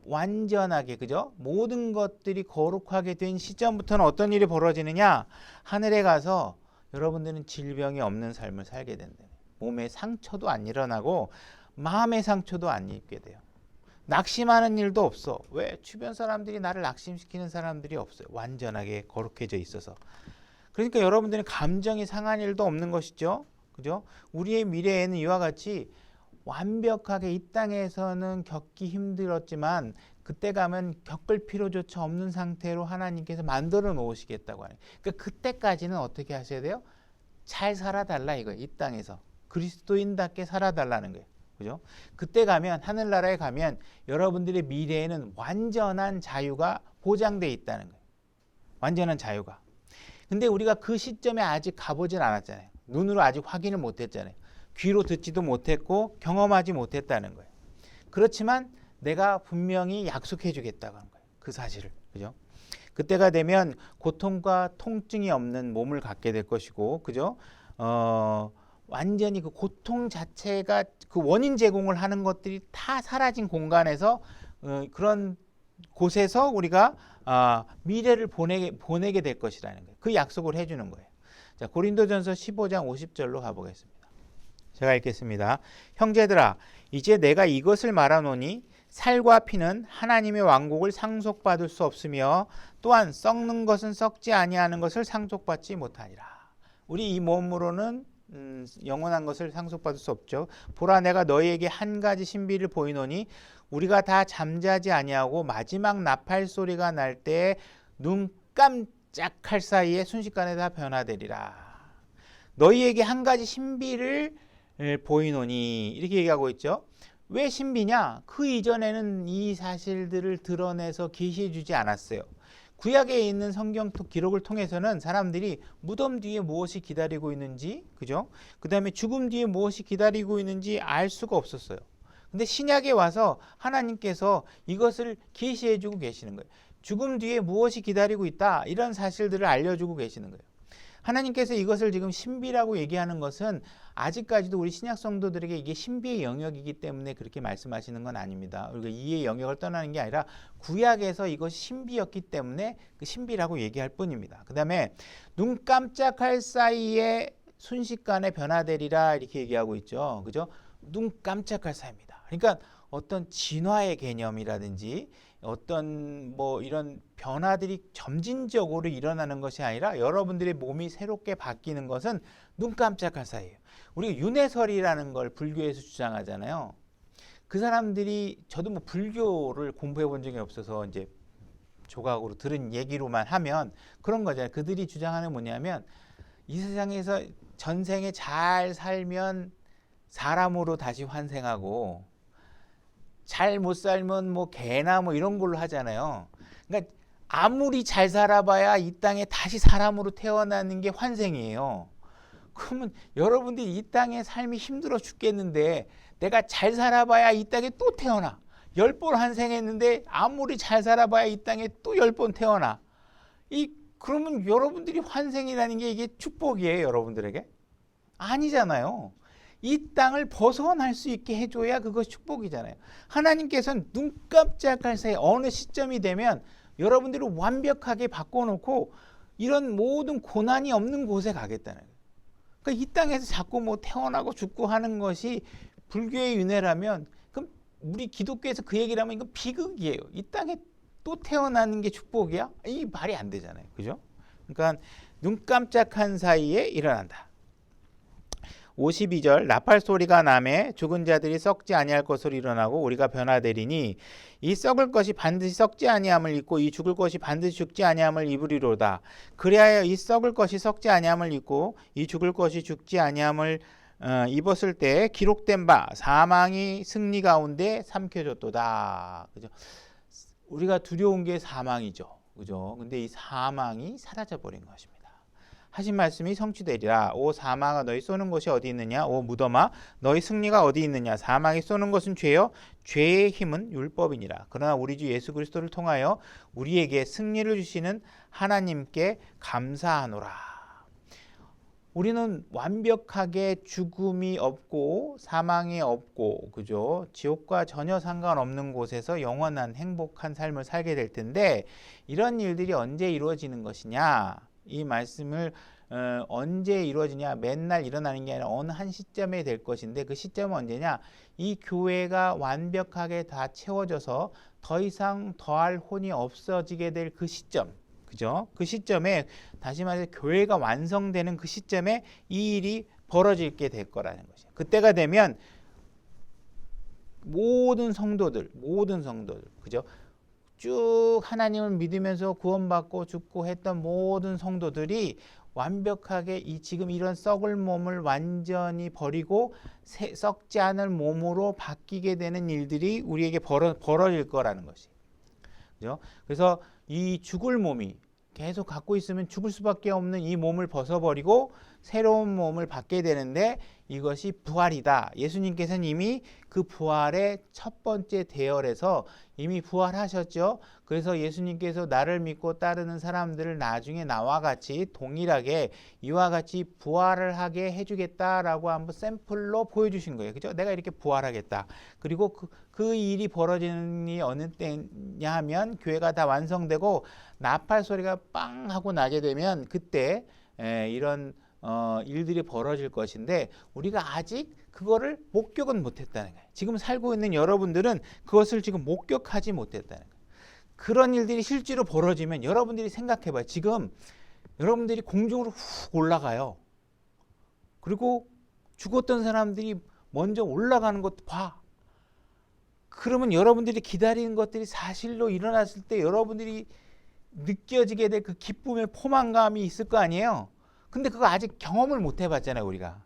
완전하게, 그죠? 모든 것들이 거룩하게 된 시점부터는 어떤 일이 벌어지느냐? 하늘에 가서 여러분들은 질병이 없는 삶을 살게 된다. 몸에 상처도 안 일어나고 마음의 상처도 안 입게 돼요. 낙심하는 일도 없어. 왜? 주변 사람들이 나를 낙심시키는 사람들이 없어요. 완전하게 거룩해져 있어서. 그러니까 여러분들은 감정이 상한 일도 없는 것이죠. 그죠? 우리의 미래에는 이와 같이 완벽하게 이 땅에서는 겪기 힘들었지만 그때 가면 겪을 필요조차 없는 상태로 하나님께서 만들어 놓으시겠다고 하는. 그러니까 그때까지는 어떻게 하셔야 돼요? 잘 살아달라 이거예요. 이 땅에서 그리스도인답게 살아달라는 거예요. 그죠? 그때 가면 하늘나라에 가면 여러분들의 미래에는 완전한 자유가 보장돼 있다는 거예요. 완전한 자유가. 근데 우리가 그 시점에 아직 가보진 않았잖아요. 눈으로 아직 확인을 못했잖아요. 귀로 듣지도 못했고 경험하지 못했다는 거예요. 그렇지만 내가 분명히 약속해 주겠다고 하는 거예요. 그 사실을. 그죠? 그때가 되면 고통과 통증이 없는 몸을 갖게 될 것이고, 그죠? 완전히 그 고통 자체가 그 원인 제공을 하는 것들이 다 사라진 공간에서 그런 곳에서 우리가 미래를 보내게 될 것이라는 거예요. 그 약속을 해주는 거예요. 자, 고린도전서 15장 50절로 가보겠습니다. 제가 읽겠습니다. 형제들아, 이제 내가 이것을 말하노니 살과 피는 하나님의 왕국을 상속받을 수 없으며 또한 썩는 것은 썩지 아니하는 것을 상속받지 못하니라. 우리 이 몸으로는 영원한 것을 상속받을 수 없죠. 보라, 내가 너희에게 한 가지 신비를 보이노니 우리가 다 잠자지 아니하고 마지막 나팔 소리가 날 때 눈 깜짝할 사이에 순식간에 다 변화되리라. 너희에게 한 가지 신비를 보이노니 이렇게 얘기하고 있죠. 왜 신비냐? 그 이전에는 이 사실들을 드러내서 계시해 주지 않았어요. 구약에 있는 성경 기록을 통해서는 사람들이 무덤 뒤에 무엇이 기다리고 있는지, 그죠? 그 다음에 죽음 뒤에 무엇이 기다리고 있는지 알 수가 없었어요. 근데 신약에 와서 하나님께서 이것을 계시해 주고 계시는 거예요. 죽음 뒤에 무엇이 기다리고 있다, 이런 사실들을 알려주고 계시는 거예요. 하나님께서 이것을 지금 신비라고 얘기하는 것은 아직까지도 우리 신약 성도들에게 이게 신비의 영역이기 때문에 그렇게 말씀하시는 건 아닙니다. 우리가 이의 영역을 떠나는 게 아니라 구약에서 이것이 신비였기 때문에 그 신비라고 얘기할 뿐입니다. 그 다음에 눈 깜짝할 사이에 순식간에 변화되리라 이렇게 얘기하고 있죠. 그죠? 눈 깜짝할 사이입니다. 그러니까 어떤 진화의 개념이라든지 어떤 뭐 이런 변화들이 점진적으로 일어나는 것이 아니라 여러분들의 몸이 새롭게 바뀌는 것은 눈 깜짝할 사이예요. 우리가 윤회설이라는 걸 불교에서 주장하잖아요. 그 사람들이, 저도 뭐 불교를 공부해 본 적이 없어서 이제 조각으로 들은 얘기로만 하면 그런 거잖아요. 그들이 주장하는 뭐냐면 이 세상에서 전생에 잘 살면 사람으로 다시 환생하고 잘 못 살면 뭐 개나 뭐 이런 걸로 하잖아요. 그러니까 아무리 잘 살아봐야 이 땅에 다시 사람으로 태어나는 게 환생이에요. 그러면 여러분들이 이 땅의 삶이 힘들어 죽겠는데 내가 잘 살아봐야 이 땅에 또 태어나. 10번 환생했는데 아무리 잘 살아봐야 이 땅에 또 10번 태어나. 그러면 여러분들이 환생이라는 게 이게 축복이에요, 여러분들에게? 아니잖아요. 이 땅을 벗어날 수 있게 해줘야 그것이 축복이잖아요. 하나님께서는 눈 깜짝할 사이 어느 시점이 되면 여러분들을 완벽하게 바꿔놓고 이런 모든 고난이 없는 곳에 가겠다는 거예요. 그러니까 이 땅에서 자꾸 뭐 태어나고 죽고 하는 것이 불교의 윤회라면, 그럼 우리 기독교에서 그 얘기를 하면 이건 비극이에요. 이 땅에 또 태어나는 게 축복이야? 이 말이 안 되잖아요. 그죠? 그러니까 눈 깜짝한 사이에 일어난다. 52절, 나팔 소리가 나매 죽은 자들이 썩지 아니할 것으로 일어나고 우리가 변화되리니 이 썩을 것이 반드시 썩지 아니함을 입고 이 죽을 것이 반드시 죽지 아니함을 입으리로다. 그리하여 이 썩을 것이 썩지 아니함을 입고 이 죽을 것이 죽지 아니함을 입었을 때 기록된 바 사망이 승리 가운데 삼켜졌도다. 그죠? 우리가 두려운 게 사망이죠. 그죠? 근데 이 사망이 사라져 버린 것입니다. 하신 말씀이 성취되리라. 오 사망아, 너희 쏘는 곳이 어디 있느냐? 오 무덤아, 너희 승리가 어디 있느냐? 사망이 쏘는 것은 죄요, 죄의 힘은 율법이니라. 그러나 우리 주 예수 그리스도를 통하여 우리에게 승리를 주시는 하나님께 감사하노라. 우리는 완벽하게 죽음이 없고 사망이 없고, 그죠? 지옥과 전혀 상관없는 곳에서 영원한 행복한 삶을 살게 될 텐데, 이런 일들이 언제 이루어지는 것이냐? 이 말씀을 언제 이루어지냐? 맨날 일어나는 게 아니라 어느 한 시점에 될 것인데, 그 시점은 언제냐? 이 교회가 완벽하게 다 채워져서 더 이상 더할 혼이 없어지게 될 그 시점, 그죠? 그 시점에, 다시 말해서 교회가 완성되는 그 시점에 이 일이 벌어지게 될 거라는 것이에요. 그때가 되면 모든 성도들, 그죠? 쭉 하나님을 믿으면서 구원받고 죽고 했던 모든 성도들이 완벽하게 이 지금 이런 썩을 몸을 완전히 버리고 썩지 않을 몸으로 바뀌게 되는 일들이 우리에게 벌어질 거라는 것이. 그죠? 그래서 이 죽을 몸이 계속 갖고 있으면 죽을 수밖에 없는 이 몸을 벗어버리고 새로운 몸을 받게 되는데 이것이 부활이다. 예수님께서는 이미 그 부활의 첫 번째 대열에서 이미 부활하셨죠. 그래서 예수님께서 나를 믿고 따르는 사람들을 나중에 나와 같이 동일하게 이와 같이 부활을 하게 해주겠다라고 한번 샘플로 보여주신 거예요. 그죠? 내가 이렇게 부활하겠다. 그리고 그 일이 벌어지는 이 어느 때냐 하면 교회가 다 완성되고 나팔 소리가 빵 하고 나게 되면 그때 이런 일들이 벌어질 것인데 우리가 아직 그거를 목격은 못했다는 거예요. 지금 살고 있는 여러분들은 그것을 지금 목격하지 못했다는 거예요. 그런 일들이 실제로 벌어지면 여러분들이 생각해봐요. 지금 여러분들이 공중으로 훅 올라가요. 그리고 죽었던 사람들이 먼저 올라가는 것도 봐. 그러면 여러분들이 기다리는 것들이 사실로 일어났을 때 여러분들이 느껴지게 될 그 기쁨의 포만감이 있을 거 아니에요. 근데 그거 아직 경험을 못 해봤잖아요, 우리가.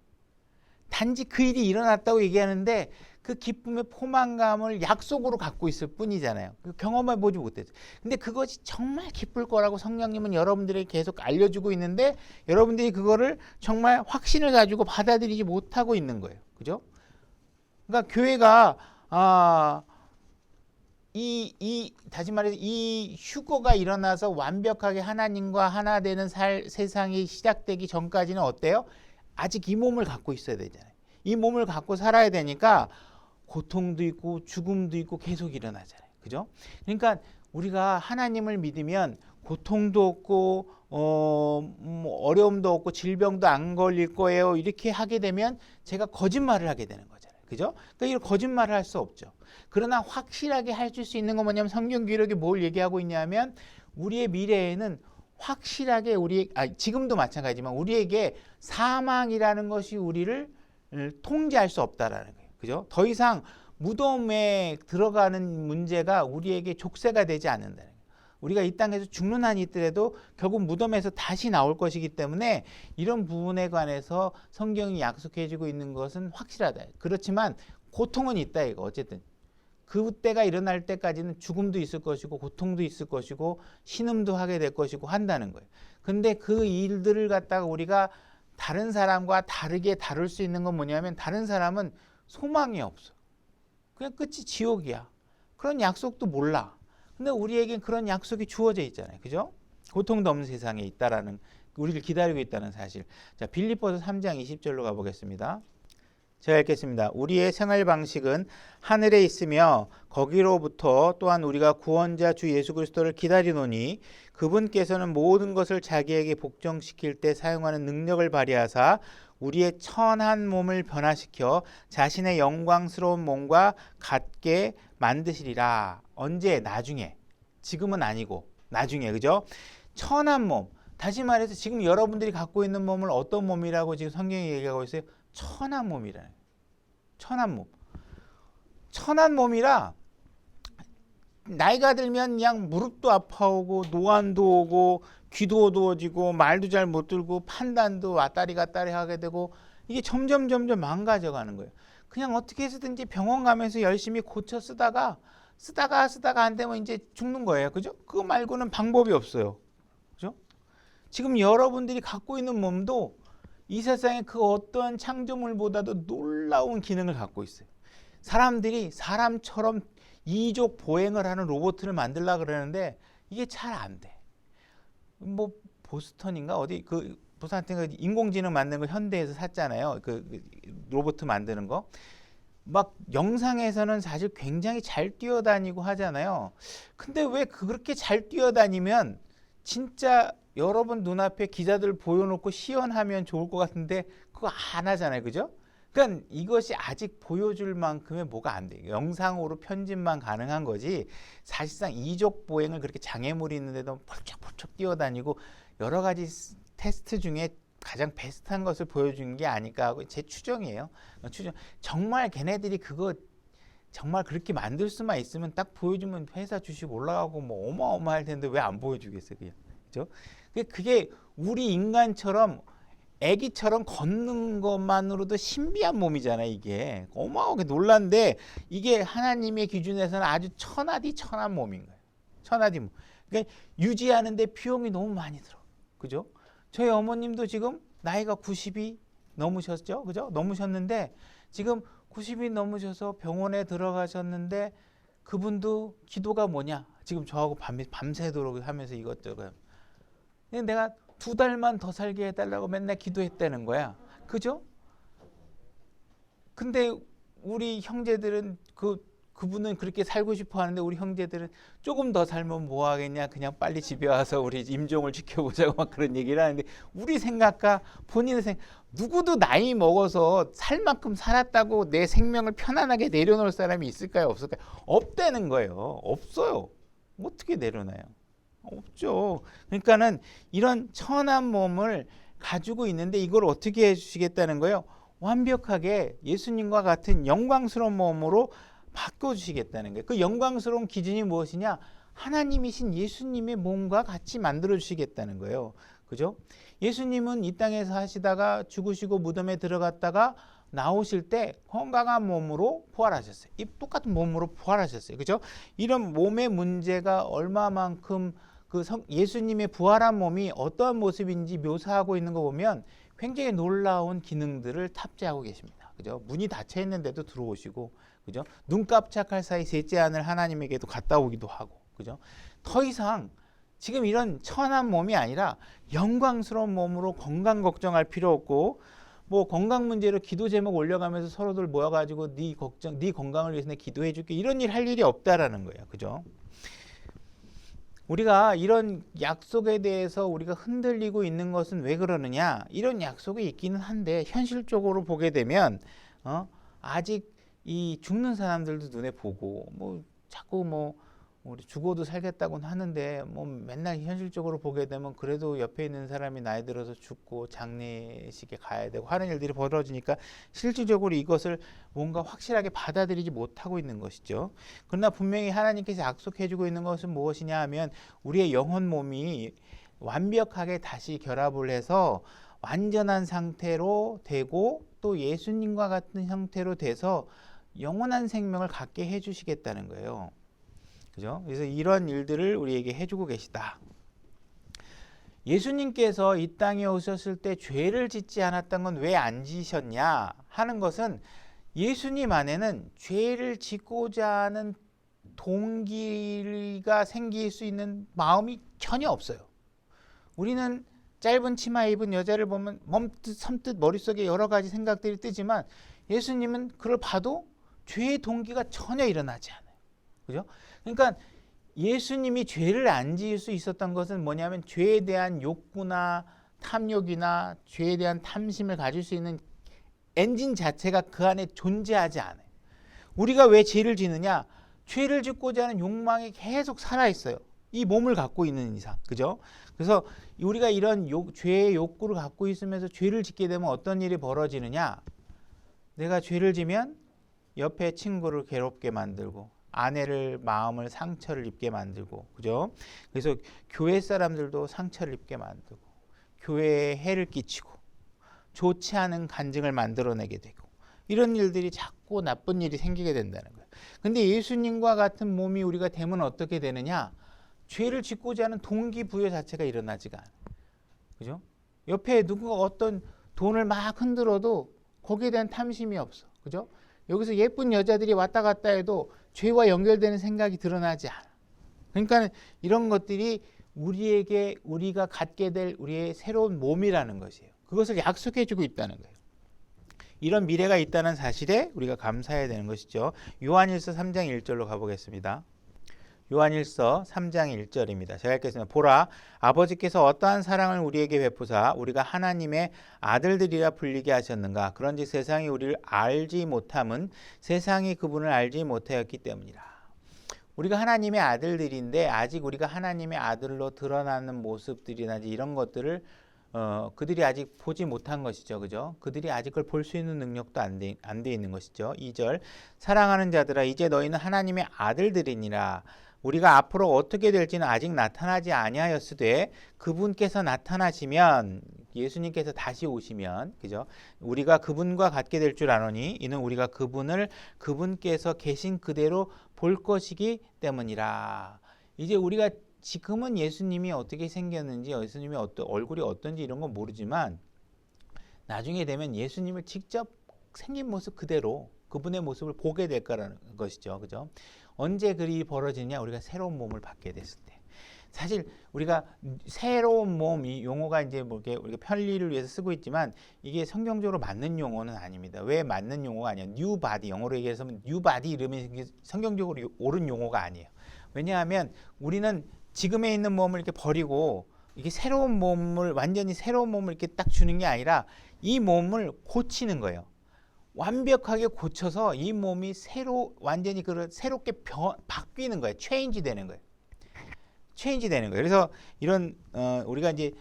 단지 그 일이 일어났다고 얘기하는데 그 기쁨의 포만감을 약속으로 갖고 있을 뿐이잖아요. 경험해 보지 못했어요. 근데 그것이 정말 기쁠 거라고 성령님은 여러분들에게 계속 알려주고 있는데 여러분들이 그거를 정말 확신을 가지고 받아들이지 못하고 있는 거예요. 그죠? 그러니까 교회가 다시 말해서 이 휴거가 일어나서 완벽하게 하나님과 하나 되는 세상이 시작되기 전까지는 어때요? 아직 이 몸을 갖고 있어야 되잖아요. 이 몸을 갖고 살아야 되니까 고통도 있고 죽음도 있고 계속 일어나잖아요. 그죠? 그러니까 우리가 하나님을 믿으면 고통도 없고 어려움도 없고 질병도 안 걸릴 거예요. 이렇게 하게 되면 제가 거짓말을 하게 되는 거잖아요. 그죠? 그러니까 이런 거짓말을 할 수 없죠. 그러나 확실하게 할 수 있는 건 뭐냐면 성경 기록이 뭘 얘기하고 있냐면 우리의 미래에는 확실하게 지금도 마찬가지지만 우리에게 사망이라는 것이 우리를 통제할 수 없다라는 거예요. 그죠? 더 이상 무덤에 들어가는 문제가 우리에게 족쇄가 되지 않는다는 거예요. 우리가 이 땅에서 죽는 한이 있더라도 결국 무덤에서 다시 나올 것이기 때문에 이런 부분에 관해서 성경이 약속해 주고 있는 것은 확실하다. 그렇지만 고통은 있다 이거 어쨌든. 그때가 일어날 때까지는 죽음도 있을 것이고 고통도 있을 것이고 신음도 하게 될 것이고 한다는 거예요. 근데 그 일들을 갖다가 우리가 다른 사람과 다르게 다룰 수 있는 건 뭐냐면 다른 사람은 소망이 없어. 그냥 끝이 지옥이야. 그런 약속도 몰라. 근데 우리에겐 그런 약속이 주어져 있잖아요. 그죠? 고통도 없는 세상에 있다라는 우리를 기다리고 있다는 사실. 자, 빌립보서 3장 20절로 가보겠습니다. 제가 읽겠습니다. 우리의 생활 방식은 하늘에 있으며 거기로부터 또한 우리가 구원자 주 예수 그리스도를 기다리노니 그분께서는 모든 것을 자기에게 복종시킬 때 사용하는 능력을 발휘하사 우리의 천한 몸을 변화시켜 자신의 영광스러운 몸과 같게 만드시리라. 언제? 나중에. 지금은 아니고 나중에. 그죠? 천한 몸. 다시 말해서 지금 여러분들이 갖고 있는 몸을 어떤 몸이라고 지금 성경이 얘기하고 있어요? 천한 몸이라는 거예요. 천한 몸. 천한 몸이라 나이가 들면 그냥 무릎도 아파오고 노안도 오고 귀도 어두워지고 말도 잘 못 들고 판단도 왔다리 갔다리 하게 되고 이게 점점 망가져 가는 거예요. 그냥 어떻게 해서든지 병원 가면서 열심히 고쳐 쓰다가 안 되면 이제 죽는 거예요. 그죠? 그거 말고는 방법이 없어요. 그죠? 지금 여러분들이 갖고 있는 몸도 이 세상의 그 어떤 창조물보다도 놀라운 기능을 갖고 있어요. 사람들이 사람처럼 이족 보행을 하는 로봇을 만들려고 그러는데 이게 잘 안 돼. 뭐 보스턴인가 어디 그 보스턴 인공지능 만드는 거 현대에서 샀잖아요. 그 로봇 만드는 거. 막 영상에서는 사실 굉장히 잘 뛰어다니고 하잖아요. 근데 왜 그렇게 잘 뛰어다니면 진짜 여러분 눈앞에 기자들 보여놓고 시연하면 좋을 것 같은데 그거 안 하잖아요. 그죠? 그러니까 이것이 아직 보여줄 만큼의 뭐가 안 돼요. 영상으로 편집만 가능한 거지 사실상 이족 보행을 그렇게 장애물이 있는데도 펄쩍펄쩍 뛰어다니고 여러 가지 테스트 중에 가장 베스트한 것을 보여준 게 아닐까 하고 제 추정이에요. 추정. 정말 걔네들이 그거 정말 그렇게 만들 수만 있으면 딱 보여주면 회사 주식 올라가고 뭐 어마어마할 텐데 왜 안 보여주겠어요, 그냥. 그죠? 그게 우리 인간처럼 애기처럼 걷는 것만으로도 신비한 몸이잖아요, 이게. 어마어마하게 놀란데 이게 하나님의 기준에서는 아주 천하디 천한 몸인 거예요. 천하디 몸. 그러니까 유지하는데 비용이 너무 많이 들어. 그죠? 저희 어머님도 지금 나이가 90이 넘으셨죠? 그죠? 넘으셨는데 지금 90이 넘으셔서 병원에 들어가셨는데 그분도 기도가 뭐냐? 지금 저하고 밤새도록 하면서 이것저것. 내가 2달만 더 살게 해달라고 맨날 기도했다는 거야. 그죠? 근데 우리 형제들은 그분은 그렇게 살고 싶어 하는데 우리 형제들은 조금 더 살면 뭐 하겠냐, 그냥 빨리 집에 와서 우리 임종을 지켜보자고 막 그런 얘기를 하는데, 우리 생각과 본인의 생각, 누구도 나이 먹어서 살 만큼 살았다고 내 생명을 편안하게 내려놓을 사람이 있을까요, 없을까요? 없다는 거예요. 없어요. 어떻게 내려놔요? 없죠. 그러니까는 이런 천한 몸을 가지고 있는데 이걸 어떻게 해주시겠다는 거예요? 완벽하게 예수님과 같은 영광스러운 몸으로 바꿔주시겠다는 거예요. 그 영광스러운 기준이 무엇이냐? 하나님이신 예수님의 몸과 같이 만들어 주시겠다는 거예요. 그죠? 예수님은 이 땅에서 하시다가 죽으시고 무덤에 들어갔다가 나오실 때 건강한 몸으로 부활하셨어요. 이 똑같은 몸으로 부활하셨어요. 그죠? 이런 몸의 문제가 얼마만큼 예수님의 부활한 몸이 어떠한 모습인지 묘사하고 있는 거 보면 굉장히 놀라운 기능들을 탑재하고 계십니다. 그죠? 문이 닫혀 있는데도 들어오시고, 그죠? 눈 깜짝할 사이 셋째 아들 하나님에게도 갔다 오기도 하고, 그죠? 더 이상 지금 이런 천한 몸이 아니라 영광스러운 몸으로 건강 걱정할 필요 없고, 뭐 건강 문제로 기도 제목 올려가면서 서로들 모여가지고 네 건강을 위해서 내 기도해줄게, 이런 일 할 일이 없다라는 거예요. 그죠? 우리가 이런 약속에 대해서 우리가 흔들리고 있는 것은 왜 그러느냐? 이런 약속이 있기는 한데 현실적으로 보게 되면 아직 이 죽는 사람들도 눈에 보고, 뭐 자꾸 뭐 우리 죽어도 살겠다고는 하는데 뭐 맨날 현실적으로 보게 되면 그래도 옆에 있는 사람이 나이 들어서 죽고 장례식에 가야 되고 하는 일들이 벌어지니까 실질적으로 이것을 뭔가 확실하게 받아들이지 못하고 있는 것이죠. 그러나 분명히 하나님께서 약속해주고 있는 것은 무엇이냐 하면 우리의 영혼 몸이 완벽하게 다시 결합을 해서 완전한 상태로 되고 또 예수님과 같은 형태로 돼서 영원한 생명을 갖게 해주시겠다는 거예요. 그죠? 그래서 이런 일들을 우리에게 해주고 계시다. 예수님께서 이 땅에 오셨을 때 죄를 짓지 않았던 건 왜 안 지셨냐 하는 것은 예수님 안에는 죄를 짓고자 하는 동기가 생길 수 있는 마음이 전혀 없어요. 우리는 짧은 치마 입은 여자를 보면 섬뜩 머릿속에 여러 가지 생각들이 뜨지만 예수님은 그걸 봐도 죄의 동기가 전혀 일어나지 않아요. 그죠? 그러니까 예수님이 죄를 안 지을 수 있었던 것은 뭐냐면 죄에 대한 욕구나 탐욕이나 죄에 대한 탐심을 가질 수 있는 엔진 자체가 그 안에 존재하지 않아요. 우리가 왜 죄를 지느냐? 죄를 짓고자 하는 욕망이 계속 살아있어요. 이 몸을 갖고 있는 이상. 그죠? 그래서 우리가 이런 죄의 욕구를 갖고 있으면서 죄를 짓게 되면 어떤 일이 벌어지느냐? 내가 죄를 지면 옆에 친구를 괴롭게 만들고 아내를 마음을 상처를 입게 만들고, 그죠? 그래서 교회 사람들도 상처를 입게 만들고 교회에 해를 끼치고 좋지 않은 간증을 만들어내게 되고 이런 일들이 자꾸 나쁜 일이 생기게 된다는 거예요. 근데 예수님과 같은 몸이 우리가 되면 어떻게 되느냐? 죄를 짓고자 하는 동기부여 자체가 일어나지가 않아요. 그죠? 옆에 누군가 어떤 돈을 막 흔들어도 거기에 대한 탐심이 없어. 그죠? 여기서 예쁜 여자들이 왔다 갔다 해도 죄와 연결되는 생각이 드러나지 않아. 그러니까 이런 것들이 우리가 갖게 될 우리의 새로운 몸이라는 것이에요. 그것을 약속해주고 있다는 거예요. 이런 미래가 있다는 사실에 우리가 감사해야 되는 것이죠. 요한일서 3장 1절로 가보겠습니다. 요한일서 3장 1절입니다. 제가 읽겠습니다. 보라, 아버지께서 어떠한 사랑을 우리에게 베푸사 우리가 하나님의 아들들이라 불리게 하셨는가. 그런지 세상이 우리를 알지 못함은 세상이 그분을 알지 못하였기 때문이라. 우리가 하나님의 아들들인데 아직 우리가 하나님의 아들로 드러나는 모습들이나 이런 것들을 그들이 아직 보지 못한 것이죠. 그죠? 그들이 아직 그걸 볼 수 있는 능력도 안 돼 있는 것이죠. 2절. 사랑하는 자들아 이제 너희는 하나님의 아들들이니라. 우리가 앞으로 어떻게 될지는 아직 나타나지 아니하였으되 그분께서 나타나시면 예수님께서 다시 오시면 그죠? 우리가 그분과 같게 될 줄 아노니 이는 우리가 그분을 그분께서 계신 그대로 볼 것이기 때문이라. 이제 우리가 지금은 예수님이 어떻게 생겼는지 예수님의 얼굴이 어떤지 이런 건 모르지만 나중에 되면 예수님을 직접 생긴 모습 그대로 그분의 모습을 보게 될 거라는 것이죠. 그죠? 언제 그리 벌어지냐? 우리가 새로운 몸을 받게 됐을 때. 사실 우리가 새로운 몸 이 용어가 이제 뭐 이렇게 우리가 편리를 위해서 쓰고 있지만 이게 성경적으로 맞는 용어는 아닙니다. 왜 맞는 용어가 아니야? new body 영어로 얘기해서 new body 이름이 성경적으로 옳은 용어가 아니에요. 왜냐하면 우리는 지금에 있는 몸을 이렇게 버리고 이게 새로운 몸을 완전히 새로운 몸을 이렇게 딱 주는 게 아니라 이 몸을 고치는 거예요. 완벽하게 고쳐서 이 몸이 완전히 새롭게 바뀌는 거예요. 체인지 되는 거예요. 체인지 되는 거예요. 그래서 이런 우리가 이제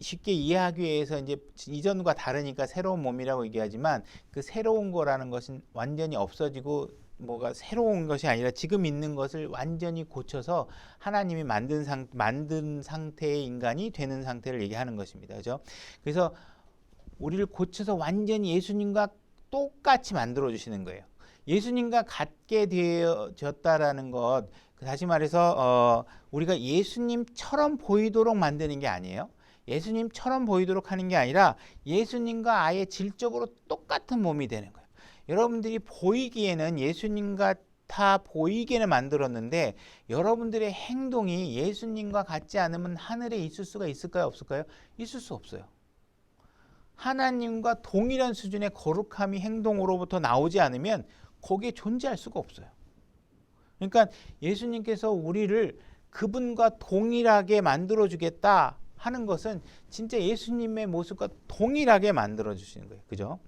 쉽게 이해하기 위해서 이제 이전과 다르니까 새로운 몸이라고 얘기하지만 그 새로운 거라는 것은 완전히 없어지고 뭐가 새로운 것이 아니라 지금 있는 것을 완전히 고쳐서 하나님이 만든 상태의 인간이 되는 상태를 얘기하는 것입니다. 그죠? 그래서 우리를 고쳐서 완전히 예수님과 똑같이 만들어 주시는 거예요. 예수님과 같게 되어졌다라는 것, 다시 말해서 우리가 예수님처럼 보이도록 만드는 게 아니에요. 예수님처럼 보이도록 하는 게 아니라 예수님과 아예 질적으로 똑같은 몸이 되는 거예요. 여러분들이 보이기에는 예수님 같아 보이게는 만들었는데 여러분들의 행동이 예수님과 같지 않으면 하늘에 있을 수가 있을까요? 없을까요? 있을 수 없어요. 하나님과 동일한 수준의 거룩함이 행동으로부터 나오지 않으면 거기에 존재할 수가 없어요. 그러니까 예수님께서 우리를 그분과 동일하게 만들어주겠다 하는 것은 진짜 예수님의 모습과 동일하게 만들어주시는 거예요. 그죠?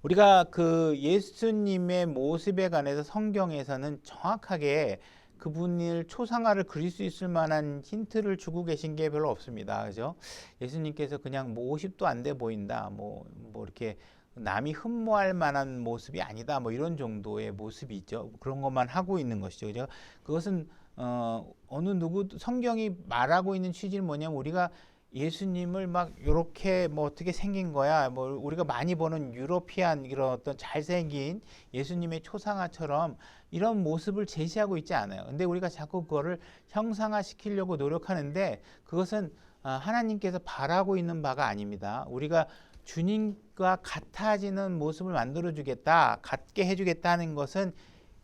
우리가 그 예수님의 모습에 관해서 성경에서는 정확하게 그분을 초상화를 그릴 수 있을 만한 힌트를 주고 계신 게 별로 없습니다. 그죠? 예수님께서 그냥 뭐 50도 안 돼 보인다. 뭐 이렇게 남이 흠모할 만한 모습이 아니다. 뭐 이런 정도의 모습이 있죠. 그런 것만 하고 있는 것이죠. 그죠? 그것은 어느 누구 성경이 말하고 있는 취지는 뭐냐면 우리가 예수님을 막 이렇게 뭐 어떻게 생긴 거야 뭐 우리가 많이 보는 유러피안 이런 어떤 잘생긴 예수님의 초상화처럼 이런 모습을 제시하고 있지 않아요. 근데 우리가 자꾸 그거를 형상화시키려고 노력하는데 그것은 하나님께서 바라고 있는 바가 아닙니다. 우리가 주님과 같아지는 모습을 만들어주겠다, 같게 해주겠다는 것은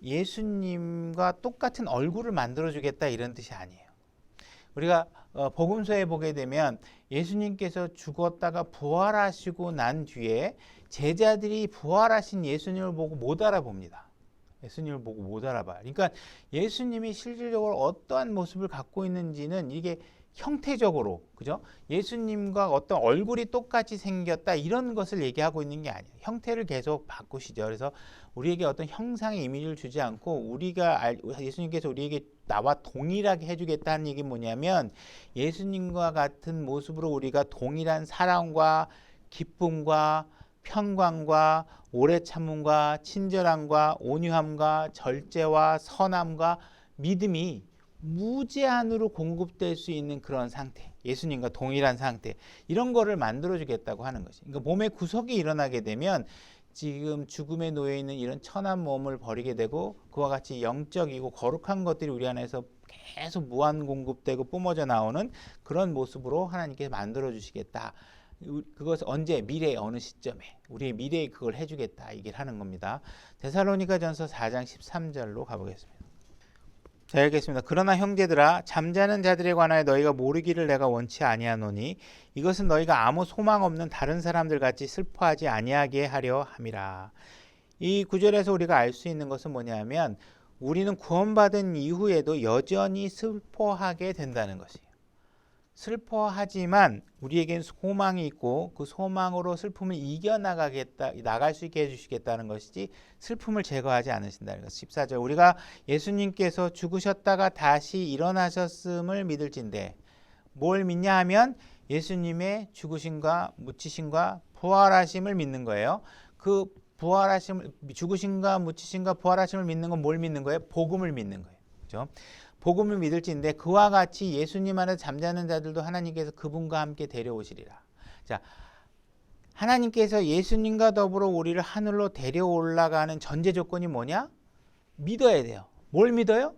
예수님과 똑같은 얼굴을 만들어주겠다 이런 뜻이 아니에요. 우리가 복음서에 보게 되면 예수님께서 죽었다가 부활하시고 난 뒤에 제자들이 부활하신 예수님을 보고 못 알아봅니다. 예수님을 보고 못 알아봐요. 그러니까 예수님이 실질적으로 어떠한 모습을 갖고 있는지는 이게 형태적으로 그죠? 예수님과 어떤 얼굴이 똑같이 생겼다 이런 것을 얘기하고 있는 게 아니에요. 형태를 계속 바꾸시죠. 그래서 우리에게 어떤 형상의 이미지를 주지 않고 예수님께서 우리에게 나와 동일하게 해주겠다는 얘기 뭐냐면 예수님과 같은 모습으로 우리가 동일한 사랑과 기쁨과 평강과 오래 참음과 친절함과 온유함과 절제와 선함과 믿음이 무제한으로 공급될 수 있는 그런 상태, 예수님과 동일한 상태 이런 거를 만들어주겠다고 하는 것이. 그러니까 몸의 구속이 일어나게 되면 지금 죽음에 놓여 있는 이런 천한 몸을 버리게 되고 그와 같이 영적이고 거룩한 것들이 우리 안에서 계속 무한 공급되고 뿜어져 나오는 그런 모습으로 하나님께서 만들어 주시겠다. 그것을 언제 미래의 어느 시점에 우리의 미래에 그걸 해주겠다 얘기를 하는 겁니다. 데살로니가전서 4장 13절로 가보겠습니다. 자, 읽겠습니다. 그러나 형제들아 잠자는 자들에 관하여 너희가 모르기를 내가 원치 아니하노니 이것은 너희가 아무 소망 없는 다른 사람들 같이 슬퍼하지 아니하게 하려 함이라. 이 구절에서 우리가 알 수 있는 것은 뭐냐면 우리는 구원받은 이후에도 여전히 슬퍼하게 된다는 것이에요. 슬퍼하지만 우리에겐 소망이 있고 그 소망으로 슬픔을 나갈 수 있게 해주시겠다는 것이지 슬픔을 제거하지 않으신다는 것. 14절 우리가 예수님께서 죽으셨다가 다시 일어나셨음을 믿을진대 뭘 믿냐 하면 예수님의 죽으심과 묻히심과 부활하심을 믿는 거예요. 그 부활하심, 죽으심과 묻히심과 부활하심을 믿는 건 뭘 믿는 거예요? 복음을 믿는 거예요. 그죠? 복음을 믿을지인데 그와 같이 예수님 안에 잠자는 자들도 하나님께서 그분과 함께 데려오시리라. 자, 하나님께서 예수님과 더불어 우리를 하늘로 데려올라가는 전제 조건이 뭐냐? 믿어야 돼요. 뭘 믿어요?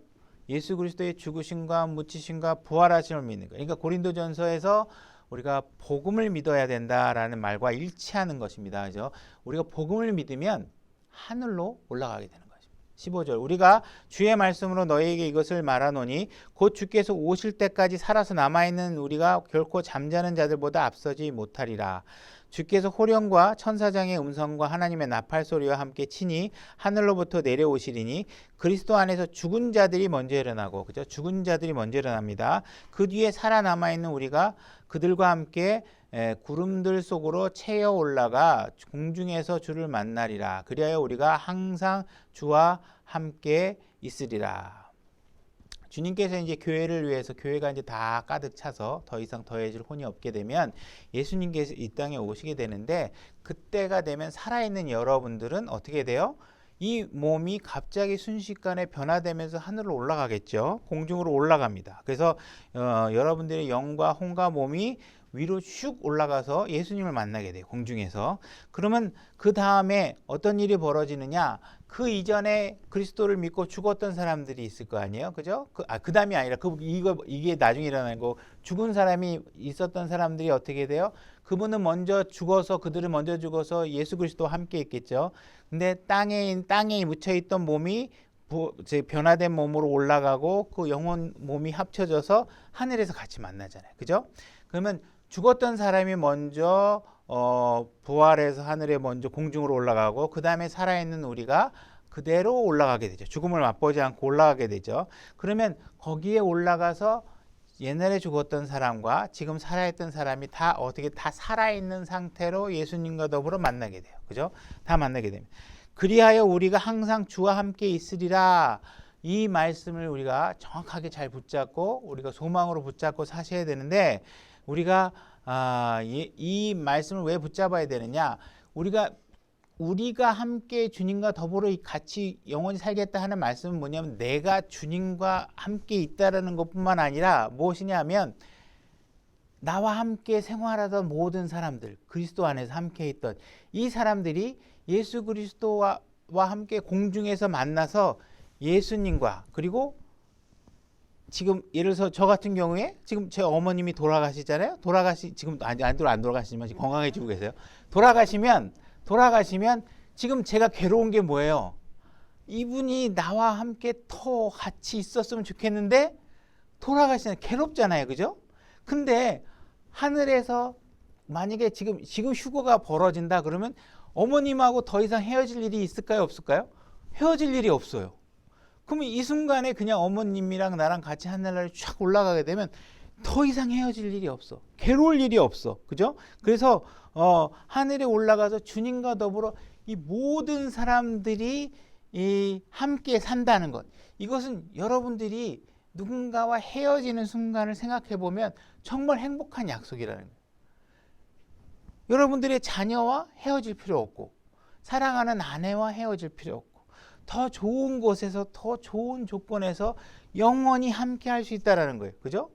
예수 그리스도의 죽으심과 묻히심과 부활하심을 믿는 거예요. 그러니까 고린도전서에서 우리가 복음을 믿어야 된다라는 말과 일치하는 것입니다. 그죠? 우리가 복음을 믿으면 하늘로 올라가게 되는 거죠. 15절 우리가 주의 말씀으로 너희에게 이것을 말하노니 곧 주께서 오실 때까지 살아서 남아있는 우리가 결코 잠자는 자들보다 앞서지 못하리라. 주께서 호령과 천사장의 음성과 하나님의 나팔 소리와 함께 친히 하늘로부터 내려오시리니 그리스도 안에서 죽은 자들이 먼저 일어나고, 그죠? 죽은 자들이 먼저 일어납니다. 그 뒤에 살아남아 있는 우리가 그들과 함께 구름들 속으로 채어 올라가 공중에서 주를 만나리라. 그리하여 우리가 항상 주와 함께 있으리라. 주님께서 이제 교회를 위해서 교회가 이제 다 가득 차서 더 이상 더해질 혼이 없게 되면 예수님께서 이 땅에 오시게 되는데, 그때가 되면 살아있는 여러분들은 어떻게 돼요? 이 몸이 갑자기 순식간에 변화되면서 하늘로 올라가겠죠. 공중으로 올라갑니다. 그래서 여러분들의 영과 혼과 몸이 위로 슉 올라가서 예수님을 만나게 돼요. 공중에서. 그러면 그 다음에 어떤 일이 벌어지느냐? 그 이전에 그리스도를 믿고 죽었던 사람들이 있을 거 아니에요, 그죠? 그 다음이 아니라 이게 나중에 일어나는 거. 죽은 사람이 있었던 사람들이 어떻게 돼요? 그분은 먼저 죽어서 그들은 먼저 죽어서 예수 그리스도와 함께 있겠죠. 근데 땅에 묻혀 있던 몸이 변화된 몸으로 올라가고 그 영혼 몸이 합쳐져서 하늘에서 같이 만나잖아요, 그죠? 그러면 죽었던 사람이 먼저 부활해서 하늘에 먼저 공중으로 올라가고 그 다음에 살아있는 우리가 그대로 올라가게 되죠. 죽음을 맛보지 않고 올라가게 되죠. 그러면 거기에 올라가서 옛날에 죽었던 사람과 지금 살아있던 사람이 다 어떻게 다 살아있는 상태로 예수님과 더불어 만나게 돼요. 그죠? 다 만나게 됩니다. 그리하여 우리가 항상 주와 함께 있으리라. 이 말씀을 우리가 정확하게 잘 붙잡고 우리가 소망으로 붙잡고 사셔야 되는데, 우리가 이 말씀을 왜 붙잡아야 되느냐? 우리가 함께 주님과 더불어 같이 영원히 살겠다 하는 말씀은 뭐냐면, 내가 주님과 함께 있다라는 것뿐만 아니라 무엇이냐면, 나와 함께 생활하던 모든 사람들, 그리스도 안에서 함께 있던 이 사람들이 예수 그리스도와 함께 공중에서 만나서 예수님과, 그리고 지금 예를 들어서 저 같은 경우에 지금 제 어머님이 돌아가시잖아요. 지금 안 돌아가시지만 지금 건강해지고 계세요. 돌아가시면 지금 제가 괴로운 게 뭐예요? 이분이 나와 함께 더 같이 있었으면 좋겠는데 돌아가시면 괴롭잖아요, 그죠? 근데 하늘에서 만약에 지금 휴거가 벌어진다 그러면 어머님하고 더 이상 헤어질 일이 있을까요, 없을까요? 헤어질 일이 없어요. 그러면 이 순간에 그냥 어머님이랑 나랑 같이 하늘나라에 쫙 올라가게 되면 더 이상 헤어질 일이 없어. 괴로울 일이 없어. 그죠? 그래서 하늘에 올라가서 주님과 더불어 이 모든 사람들이 함께 산다는 것. 이것은 여러분들이 누군가와 헤어지는 순간을 생각해 보면 정말 행복한 약속이라는 거예요. 여러분들의 자녀와 헤어질 필요 없고, 사랑하는 아내와 헤어질 필요 없고, 더 좋은 곳에서 더 좋은 조건에서 영원히 함께 할 수 있다라는 거예요. 그죠?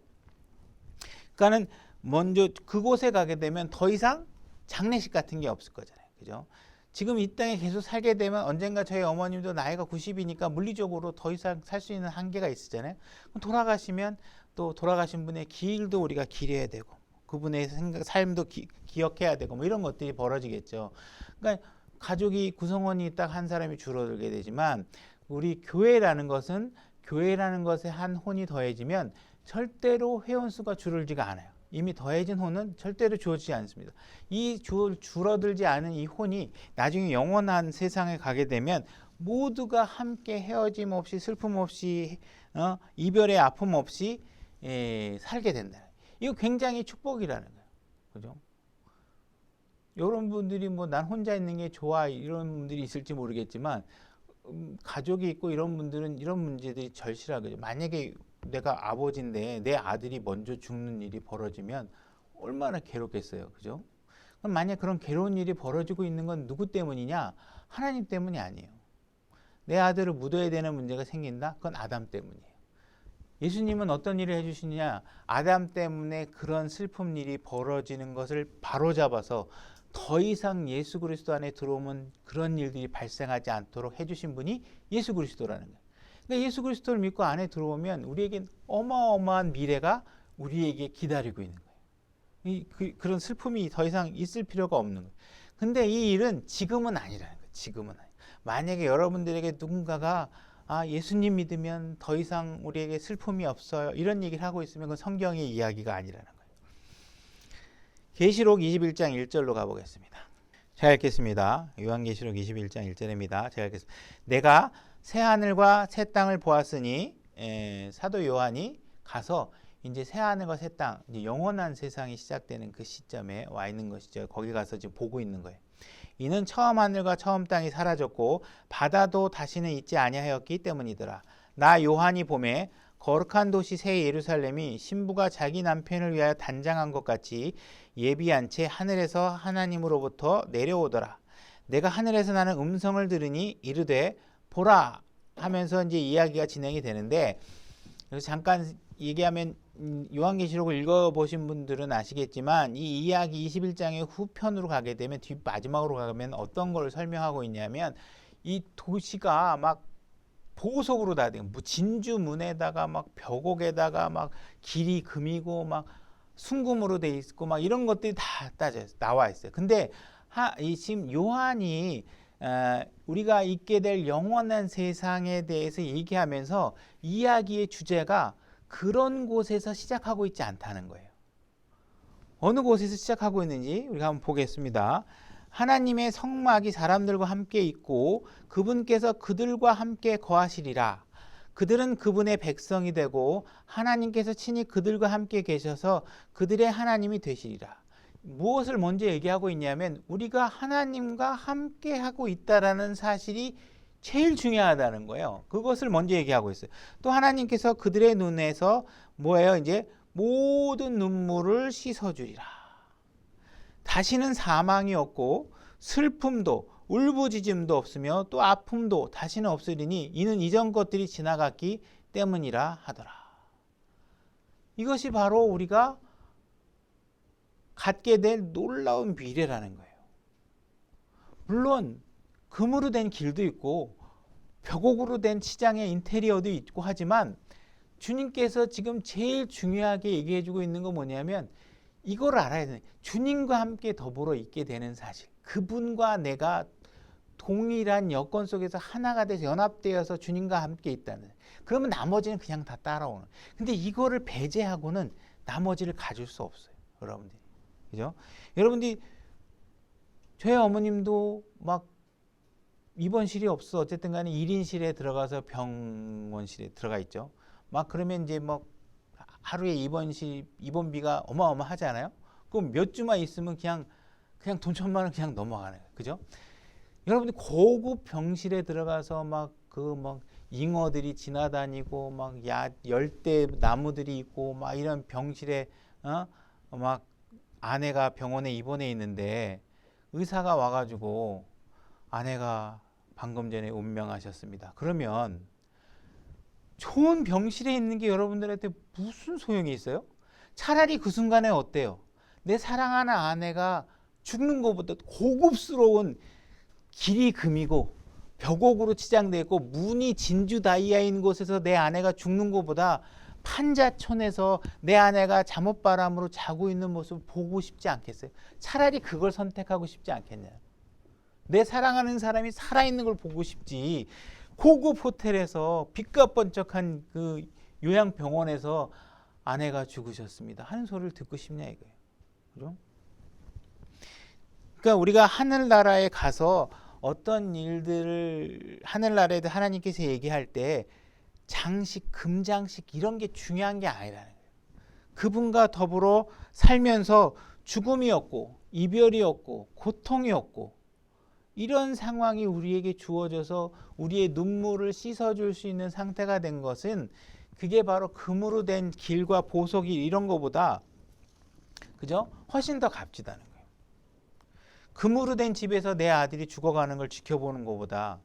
그러니까는 먼저 그곳에 가게 되면 더 이상 장례식 같은 게 없을 거잖아요. 그죠? 지금 이 땅에 계속 살게 되면 언젠가 저희 어머님도 나이가 90이니까 물리적으로 더 이상 살 수 있는 한계가 있잖아요. 그럼 돌아가시면 또 돌아가신 분의 길도 우리가 기려야 되고, 그분의 삶도 기억해야 되고, 뭐 이런 것들이 벌어지겠죠. 그러니까 가족이 구성원이 딱 한 사람이 줄어들게 되지만, 우리 교회라는 것에 한 혼이 더해지면 절대로 회원수가 줄어들지가 않아요. 이미 더해진 혼은 절대로 주어지지 않습니다. 이 줄어들지 않은 이 혼이 나중에 영원한 세상에 가게 되면 모두가 함께 헤어짐 없이, 슬픔 없이, 이별의 아픔 없이 살게 된다. 이거 굉장히 축복이라는 거예요. 그죠? 여러분들이 뭐 난 혼자 있는 게 좋아 이런 분들이 있을지 모르겠지만, 가족이 있고 이런 분들은 이런 문제들이 절실하거든요. 만약에 내가 아버지인데 내 아들이 먼저 죽는 일이 벌어지면 얼마나 괴롭겠어요. 그죠? 그럼 만약 그런 괴로운 일이 벌어지고 있는 건 누구 때문이냐? 하나님 때문이 아니에요. 내 아들을 묻어야 되는 문제가 생긴다? 그건 아담 때문이에요. 예수님은 어떤 일을 해주시느냐? 아담 때문에 그런 슬픈 일이 벌어지는 것을 바로잡아서 더 이상 예수 그리스도 안에 들어오면 그런 일들이 발생하지 않도록 해주신 분이 예수 그리스도라는 거예요. 그러니까 예수 그리스도를 믿고 안에 들어오면 우리에겐 어마어마한 미래가 우리에게 기다리고 있는 거예요. 그런 슬픔이 더 이상 있을 필요가 없는 거예요. 근데 이 일은 지금은 아니라는 거예요. 지금은 아니. 만약에 여러분들에게 누군가가 예수님 믿으면 더 이상 우리에게 슬픔이 없어요, 이런 얘기를 하고 있으면 그건 성경의 이야기가 아니라는 거예요. 계시록 21장 1절로 가보겠습니다. 제가 읽겠습니다. 요한계시록 21장 1절입니다. 제가 읽겠습니다. 내가 새 하늘과 새 땅을 보았으니, 사도 요한이 가서 이제 새 하늘과 새 땅, 이제 영원한 세상이 시작되는 그 시점에 와 있는 것이죠. 거기 가서 지금 보고 있는 거예요. 이는 처음 하늘과 처음 땅이 사라졌고 바다도 다시는 있지 아니하였기 때문이더라. 나 요한이 보매 거룩한 도시 새 예루살렘이 신부가 자기 남편을 위하여 단장한 것 같이 예비한 채 하늘에서 하나님으로부터 내려오더라. 내가 하늘에서 나는 음성을 들으니 이르되 보라 하면서 이제 이야기가 진행이 되는데, 그래서 잠깐 얘기하면 요한계시록을 읽어보신 분들은 아시겠지만 이 이야기 21장의 후편으로 가게 되면 뒤 마지막으로 가면 어떤 걸 설명하고 있냐면 이 도시가 막 보석으로 다 돼. 뭐 진주 문에다가 막 벽옥에다가 막 길이 금이고 막 순금으로 돼 있고 막 이런 것들이 다 나와 있어요. 근데 지금 요한이 우리가 있게 될 영원한 세상에 대해서 얘기하면서 이야기의 주제가 그런 곳에서 시작하고 있지 않다는 거예요. 어느 곳에서 시작하고 있는지 우리가 한번 보겠습니다. 하나님의 성막이 사람들과 함께 있고 그분께서 그들과 함께 거하시리라. 그들은 그분의 백성이 되고 하나님께서 친히 그들과 함께 계셔서 그들의 하나님이 되시리라. 무엇을 먼저 얘기하고 있냐면 우리가 하나님과 함께 하고 있다라는 사실이 제일 중요하다는 거예요. 그것을 먼저 얘기하고 있어요. 또 하나님께서 그들의 눈에서 뭐예요? 이제 모든 눈물을 씻어주리라. 다시는 사망이 없고 슬픔도 울부짖음도 없으며 또 아픔도 다시는 없으리니 이는 이전 것들이 지나갔기 때문이라 하더라. 이것이 바로 우리가 갖게 될 놀라운 미래라는 거예요. 물론 금으로 된 길도 있고 벽옥으로 된 치장의 인테리어도 있고 하지만 주님께서 지금 제일 중요하게 얘기해 주고 있는 건 뭐냐면 이걸 알아야 돼요. 주님과 함께 더불어 있게 되는 사실. 그분과 내가 동일한 여건 속에서 하나가 돼서 연합되어서 주님과 함께 있다는. 그러면 나머지는 그냥 다 따라오는. 근데 이거를 배제하고는 나머지를 가질 수 없어요. 여러분들이. 그죠? 여러분들이 저희 어머님도 막 입원실이 없어. 어쨌든 간에 1인실에 들어가서 병원실에 들어가 있죠. 막 그러면 이제 뭐 하루에 입원비가 어마어마하잖아요. 그럼 몇 주만 있으면 그냥 돈 1,000만 원 그냥 넘어가는 거예요. 그죠? 여러분들 고급 병실에 들어가서 막 잉어들이 지나다니고 막 열대 나무들이 있고 막 이런 병실에 막 아내가 병원에 입원해 있는데 의사가 와가지고 아내가 방금 전에 운명하셨습니다. 그러면 좋은 병실에 있는 게 여러분들한테 무슨 소용이 있어요? 차라리 그 순간에 어때요? 내 사랑하는 아내가 죽는 것보다 고급스러운 길이 금이고 벽옥으로 치장되어 있고 문이 진주 다이아인 곳에서 내 아내가 죽는 것보다 판자촌에서 내 아내가 잠옷바람으로 자고 있는 모습을 보고 싶지 않겠어요? 차라리 그걸 선택하고 싶지 않겠냐? 내 사랑하는 사람이 살아있는 걸 보고 싶지 고급 호텔에서 빛과 번쩍한 그 요양병원에서 아내가 죽으셨습니다 하는 소리를 듣고 싶냐 이거예요. 그죠? 그러니까 우리가 하늘나라에 가서 어떤 일들을 하늘나라에 하나님께서 얘기할 때 장식, 금장식 이런 게 중요한 게 아니라는 거예요. 그분과 더불어 살면서 죽음이 없고 이별이 없고 고통이 없고 이런 상황이 우리에게 주어져서 우리의 눈물을 씻어줄 수 있는 상태가 된 것은 그게 바로 금으로 된 길과 보석이 이런 것보다 그죠? 훨씬 더 값지다는 거예요. 금으로 된 집에서 내 아들이 죽어가는 걸 지켜보는 것보다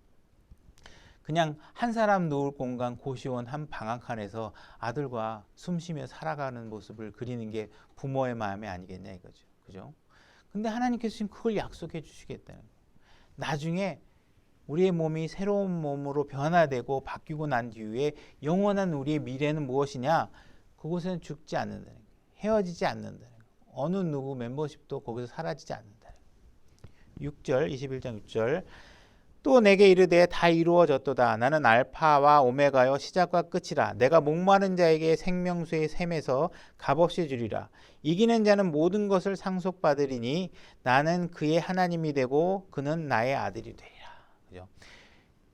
그냥 한 사람 누울 공간 고시원 한 방 한 칸에서 아들과 숨쉬며 살아가는 모습을 그리는 게 부모의 마음이 아니겠냐 이거죠. 그죠? 근데 하나님께서 지금 그걸 약속해 주시겠다는 거예요. 나중에 우리의 몸이 새로운 몸으로 변화되고 바뀌고 난 뒤에 영원한 우리의 미래는 무엇이냐? 그곳에는 죽지 않는다는 거예요. 헤어지지 않는다는 거예요. 어느 누구 멤버십도 거기서 사라지지 않는다는 거예요. 6절, 21장 6절. 또 내게 이르되 다 이루어졌도다. 나는 알파와 오메가요 시작과 끝이라. 내가 목마른 자에게 생명수의 샘에서 값없이 주리라. 이기는 자는 모든 것을 상속받으리니 나는 그의 하나님이 되고 그는 나의 아들이 되리라. 그죠?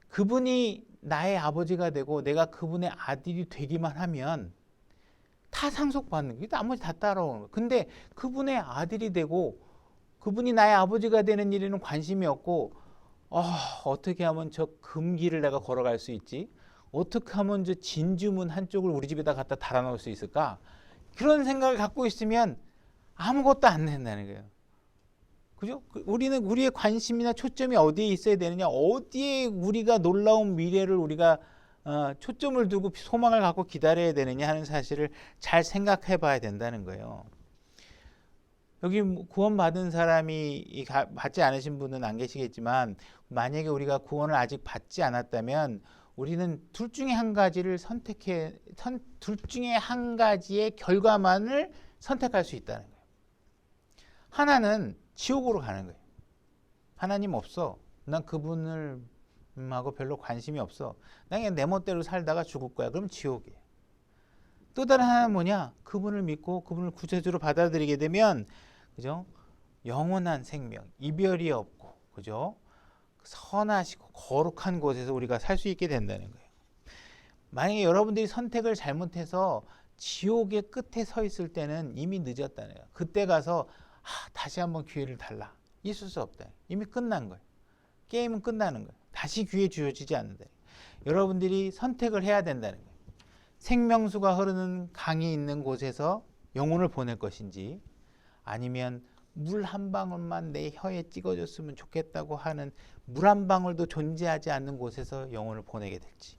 그분이 나의 아버지가 되고 내가 그분의 아들이 되기만 하면 다 상속받는 거예요. 나머지 다 따라오는 거예요. 근데 그분의 아들이 되고 그분이 나의 아버지가 되는 일에는 관심이 없고 어떻게 하면 저 금길을 내가 걸어갈 수 있지? 어떻게 하면 저 진주문 한쪽을 우리 집에다 갖다 달아놓을 수 있을까? 그런 생각을 갖고 있으면 아무것도 안 된다는 거예요. 그죠? 우리는 우리의 관심이나 초점이 어디에 있어야 되느냐? 어디에 우리가 놀라운 미래를 우리가 초점을 두고 소망을 갖고 기다려야 되느냐 하는 사실을 잘 생각해 봐야 된다는 거예요. 여기 구원받은 사람이 받지 않으신 분은 안 계시겠지만 만약에 우리가 구원을 아직 받지 않았다면 우리는 둘 중에 한 가지를 둘 중에 한 가지의 결과만을 선택할 수 있다는 거예요. 하나는 지옥으로 가는 거예요. 하나님 없어. 난 그분을 하고 별로 관심이 없어. 난 그냥 내 멋대로 살다가 죽을 거야. 그럼 지옥이에요. 또 다른 하나는 뭐냐? 그분을 믿고 그분을 구세주로 받아들이게 되면 그죠? 영원한 생명, 이별이 없고 그죠? 선하시고 거룩한 곳에서 우리가 살 수 있게 된다는 거예요. 만약에 여러분들이 선택을 잘못해서 지옥의 끝에 서 있을 때는 이미 늦었다는 거예요. 그때 가서 다시 한번 기회를 달라. 있을 수 없다. 이미 끝난 거예요. 게임은 끝나는 거예요. 다시 기회 주어지지 않는다. 여러분들이 선택을 해야 된다는 거예요. 생명수가 흐르는 강이 있는 곳에서 영혼을 보낼 것인지 아니면 물 한 방울만 내 혀에 찍어줬으면 좋겠다고 하는 물 한 방울도 존재하지 않는 곳에서 영혼을 보내게 될지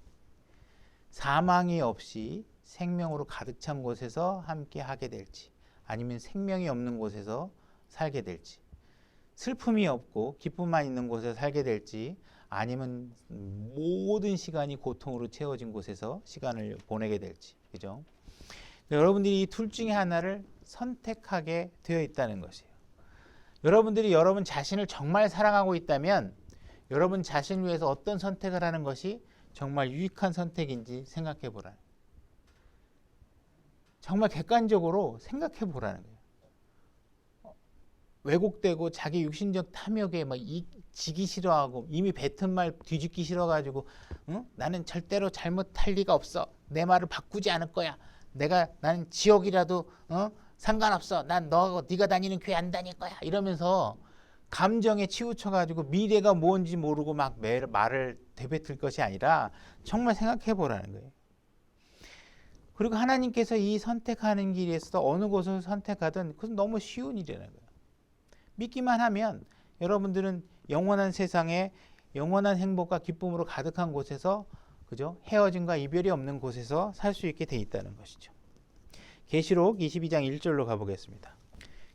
사망이 없이 생명으로 가득 찬 곳에서 함께 하게 될지 아니면 생명이 없는 곳에서 살게 될지 슬픔이 없고 기쁨만 있는 곳에서 살게 될지 아니면 모든 시간이 고통으로 채워진 곳에서 시간을 보내게 될지 그죠? 여러분들이 이 둘 중에 하나를 선택하게 되어 있다는 것이에요. 여러분들이 여러분 자신을 정말 사랑하고 있다면 여러분 자신을 위해서 어떤 선택을 하는 것이 정말 유익한 선택인지 생각해 보라는 거예요. 정말 객관적으로 생각해 보라는 거예요. 왜곡되고 자기 육신적 탐욕에 막 지기 싫어하고 이미 뱉은 말 뒤집기 싫어가지고 나는 절대로 잘못할 리가 없어. 내 말을 바꾸지 않을 거야. 나는 지옥이라도 상관없어. 난 네가 다니는 교회 안 다닐 거야. 이러면서 감정에 치우쳐가지고 미래가 뭔지 모르고 막 말을 되뱉을 것이 아니라 정말 생각해 보라는 거예요. 그리고 하나님께서 이 선택하는 길에서 어느 곳을 선택하든 그것은 너무 쉬운 일이라는 거예요. 믿기만 하면 여러분들은 영원한 세상에 영원한 행복과 기쁨으로 가득한 곳에서 그죠? 헤어짐과 이별이 없는 곳에서 살 수 있게 돼 있다는 것이죠. 계시록 22장 1절로 가보겠습니다.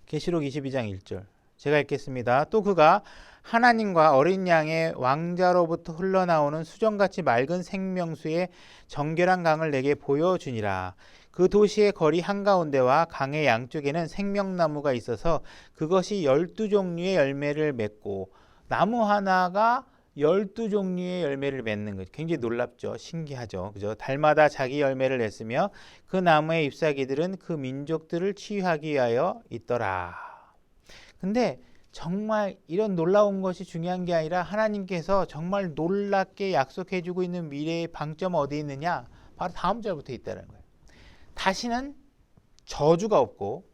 계시록 22장 1절 제가 읽겠습니다. 또 그가 하나님과 어린 양의 왕자로부터 흘러나오는 수정같이 맑은 생명수의 정결한 강을 내게 보여주니라. 그 도시의 거리 한가운데와 강의 양쪽에는 생명나무가 있어서 그것이 12종류의 열매를 맺고 나무 하나가 12종류의 열매를 맺는 것 굉장히 놀랍죠. 신기하죠. 그죠? 달마다 자기 열매를 냈으며 그 나무의 잎사귀들은 그 민족들을 치유하기 위하여 있더라. 근데 정말 이런 놀라운 것이 중요한 게 아니라 하나님께서 정말 놀랍게 약속해 주고 있는 미래의 방점은 어디에 있느냐? 바로 다음 절부터 있다는 거예요. 다시는 저주가 없고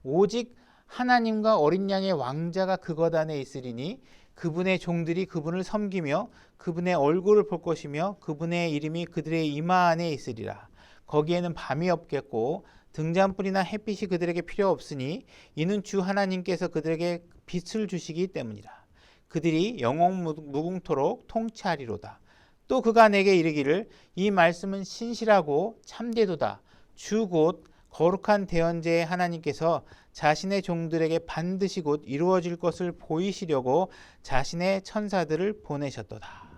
오직 하나님과 어린 양의 왕자가 그것 안에 있으리니 그분의 종들이 그분을 섬기며 그분의 얼굴을 볼 것이며 그분의 이름이 그들의 이마 안에 있으리라. 거기에는 밤이 없겠고 등잔불이나 햇빛이 그들에게 필요 없으니 이는 주 하나님께서 그들에게 빛을 주시기 때문이라. 그들이 영원 무궁토록 통치하리로다. 또 그가 내게 이르기를 이 말씀은 신실하고 참되도다. 주 곧 거룩한 대언자의 하나님께서 자신의 종들에게 반드시 곧 이루어질 것을 보이시려고 자신의 천사들을 보내셨도다.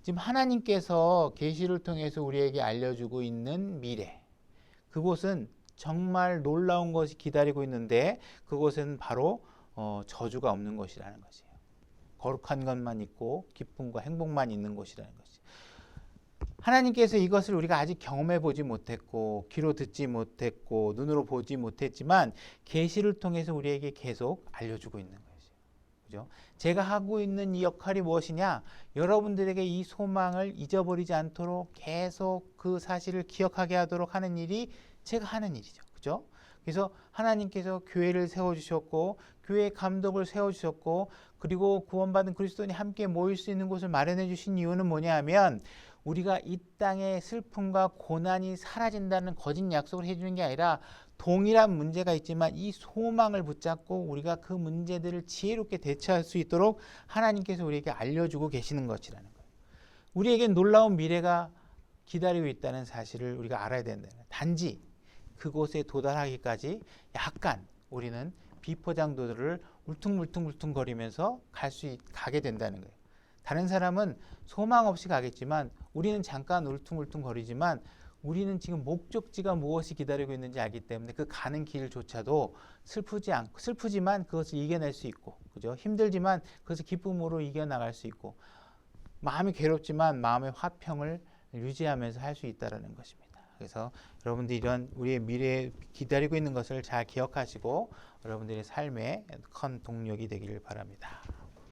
지금 하나님께서 계시를 통해서 우리에게 알려주고 있는 미래, 그곳은 정말 놀라운 것이 기다리고 있는데 그곳은 바로 저주가 없는 것이라는 것이에요. 거룩한 것만 있고 기쁨과 행복만 있는 곳이라는 것이. 하나님께서 이것을 우리가 아직 경험해 보지 못했고 귀로 듣지 못했고 눈으로 보지 못했지만 계시를 통해서 우리에게 계속 알려주고 있는 것이죠. 그죠? 제가 하고 있는 이 역할이 무엇이냐? 여러분들에게 이 소망을 잊어버리지 않도록 계속 그 사실을 기억하게 하도록 하는 일이 제가 하는 일이죠. 그죠? 그래서 하나님께서 교회를 세워주셨고 교회의 감독을 세워주셨고 그리고 구원받은 그리스도인이 함께 모일 수 있는 곳을 마련해 주신 이유는 뭐냐 하면 우리가 이 땅의 슬픔과 고난이 사라진다는 거짓 약속을 해주는 게 아니라 동일한 문제가 있지만 이 소망을 붙잡고 우리가 그 문제들을 지혜롭게 대처할 수 있도록 하나님께서 우리에게 알려주고 계시는 것이라는 거예요. 우리에겐 놀라운 미래가 기다리고 있다는 사실을 우리가 알아야 된다는 거예요. 단지 그곳에 도달하기까지 약간 우리는 비포장도를 울퉁불퉁거리면서 가게 된다는 거예요. 다른 사람은 소망 없이 가겠지만 우리는 잠깐 울퉁불퉁거리지만 우리는 지금 목적지가 무엇이 기다리고 있는지 알기 때문에 그 가는 길조차도 슬프지만 그것을 이겨낼 수 있고, 그죠? 힘들지만 그것을 기쁨으로 이겨나갈 수 있고, 마음이 괴롭지만 마음의 화평을 유지하면서 할 수 있다는 것입니다. 그래서 여러분들이 이런 우리의 미래에 기다리고 있는 것을 잘 기억하시고 여러분들의 삶에 큰 동력이 되기를 바랍니다.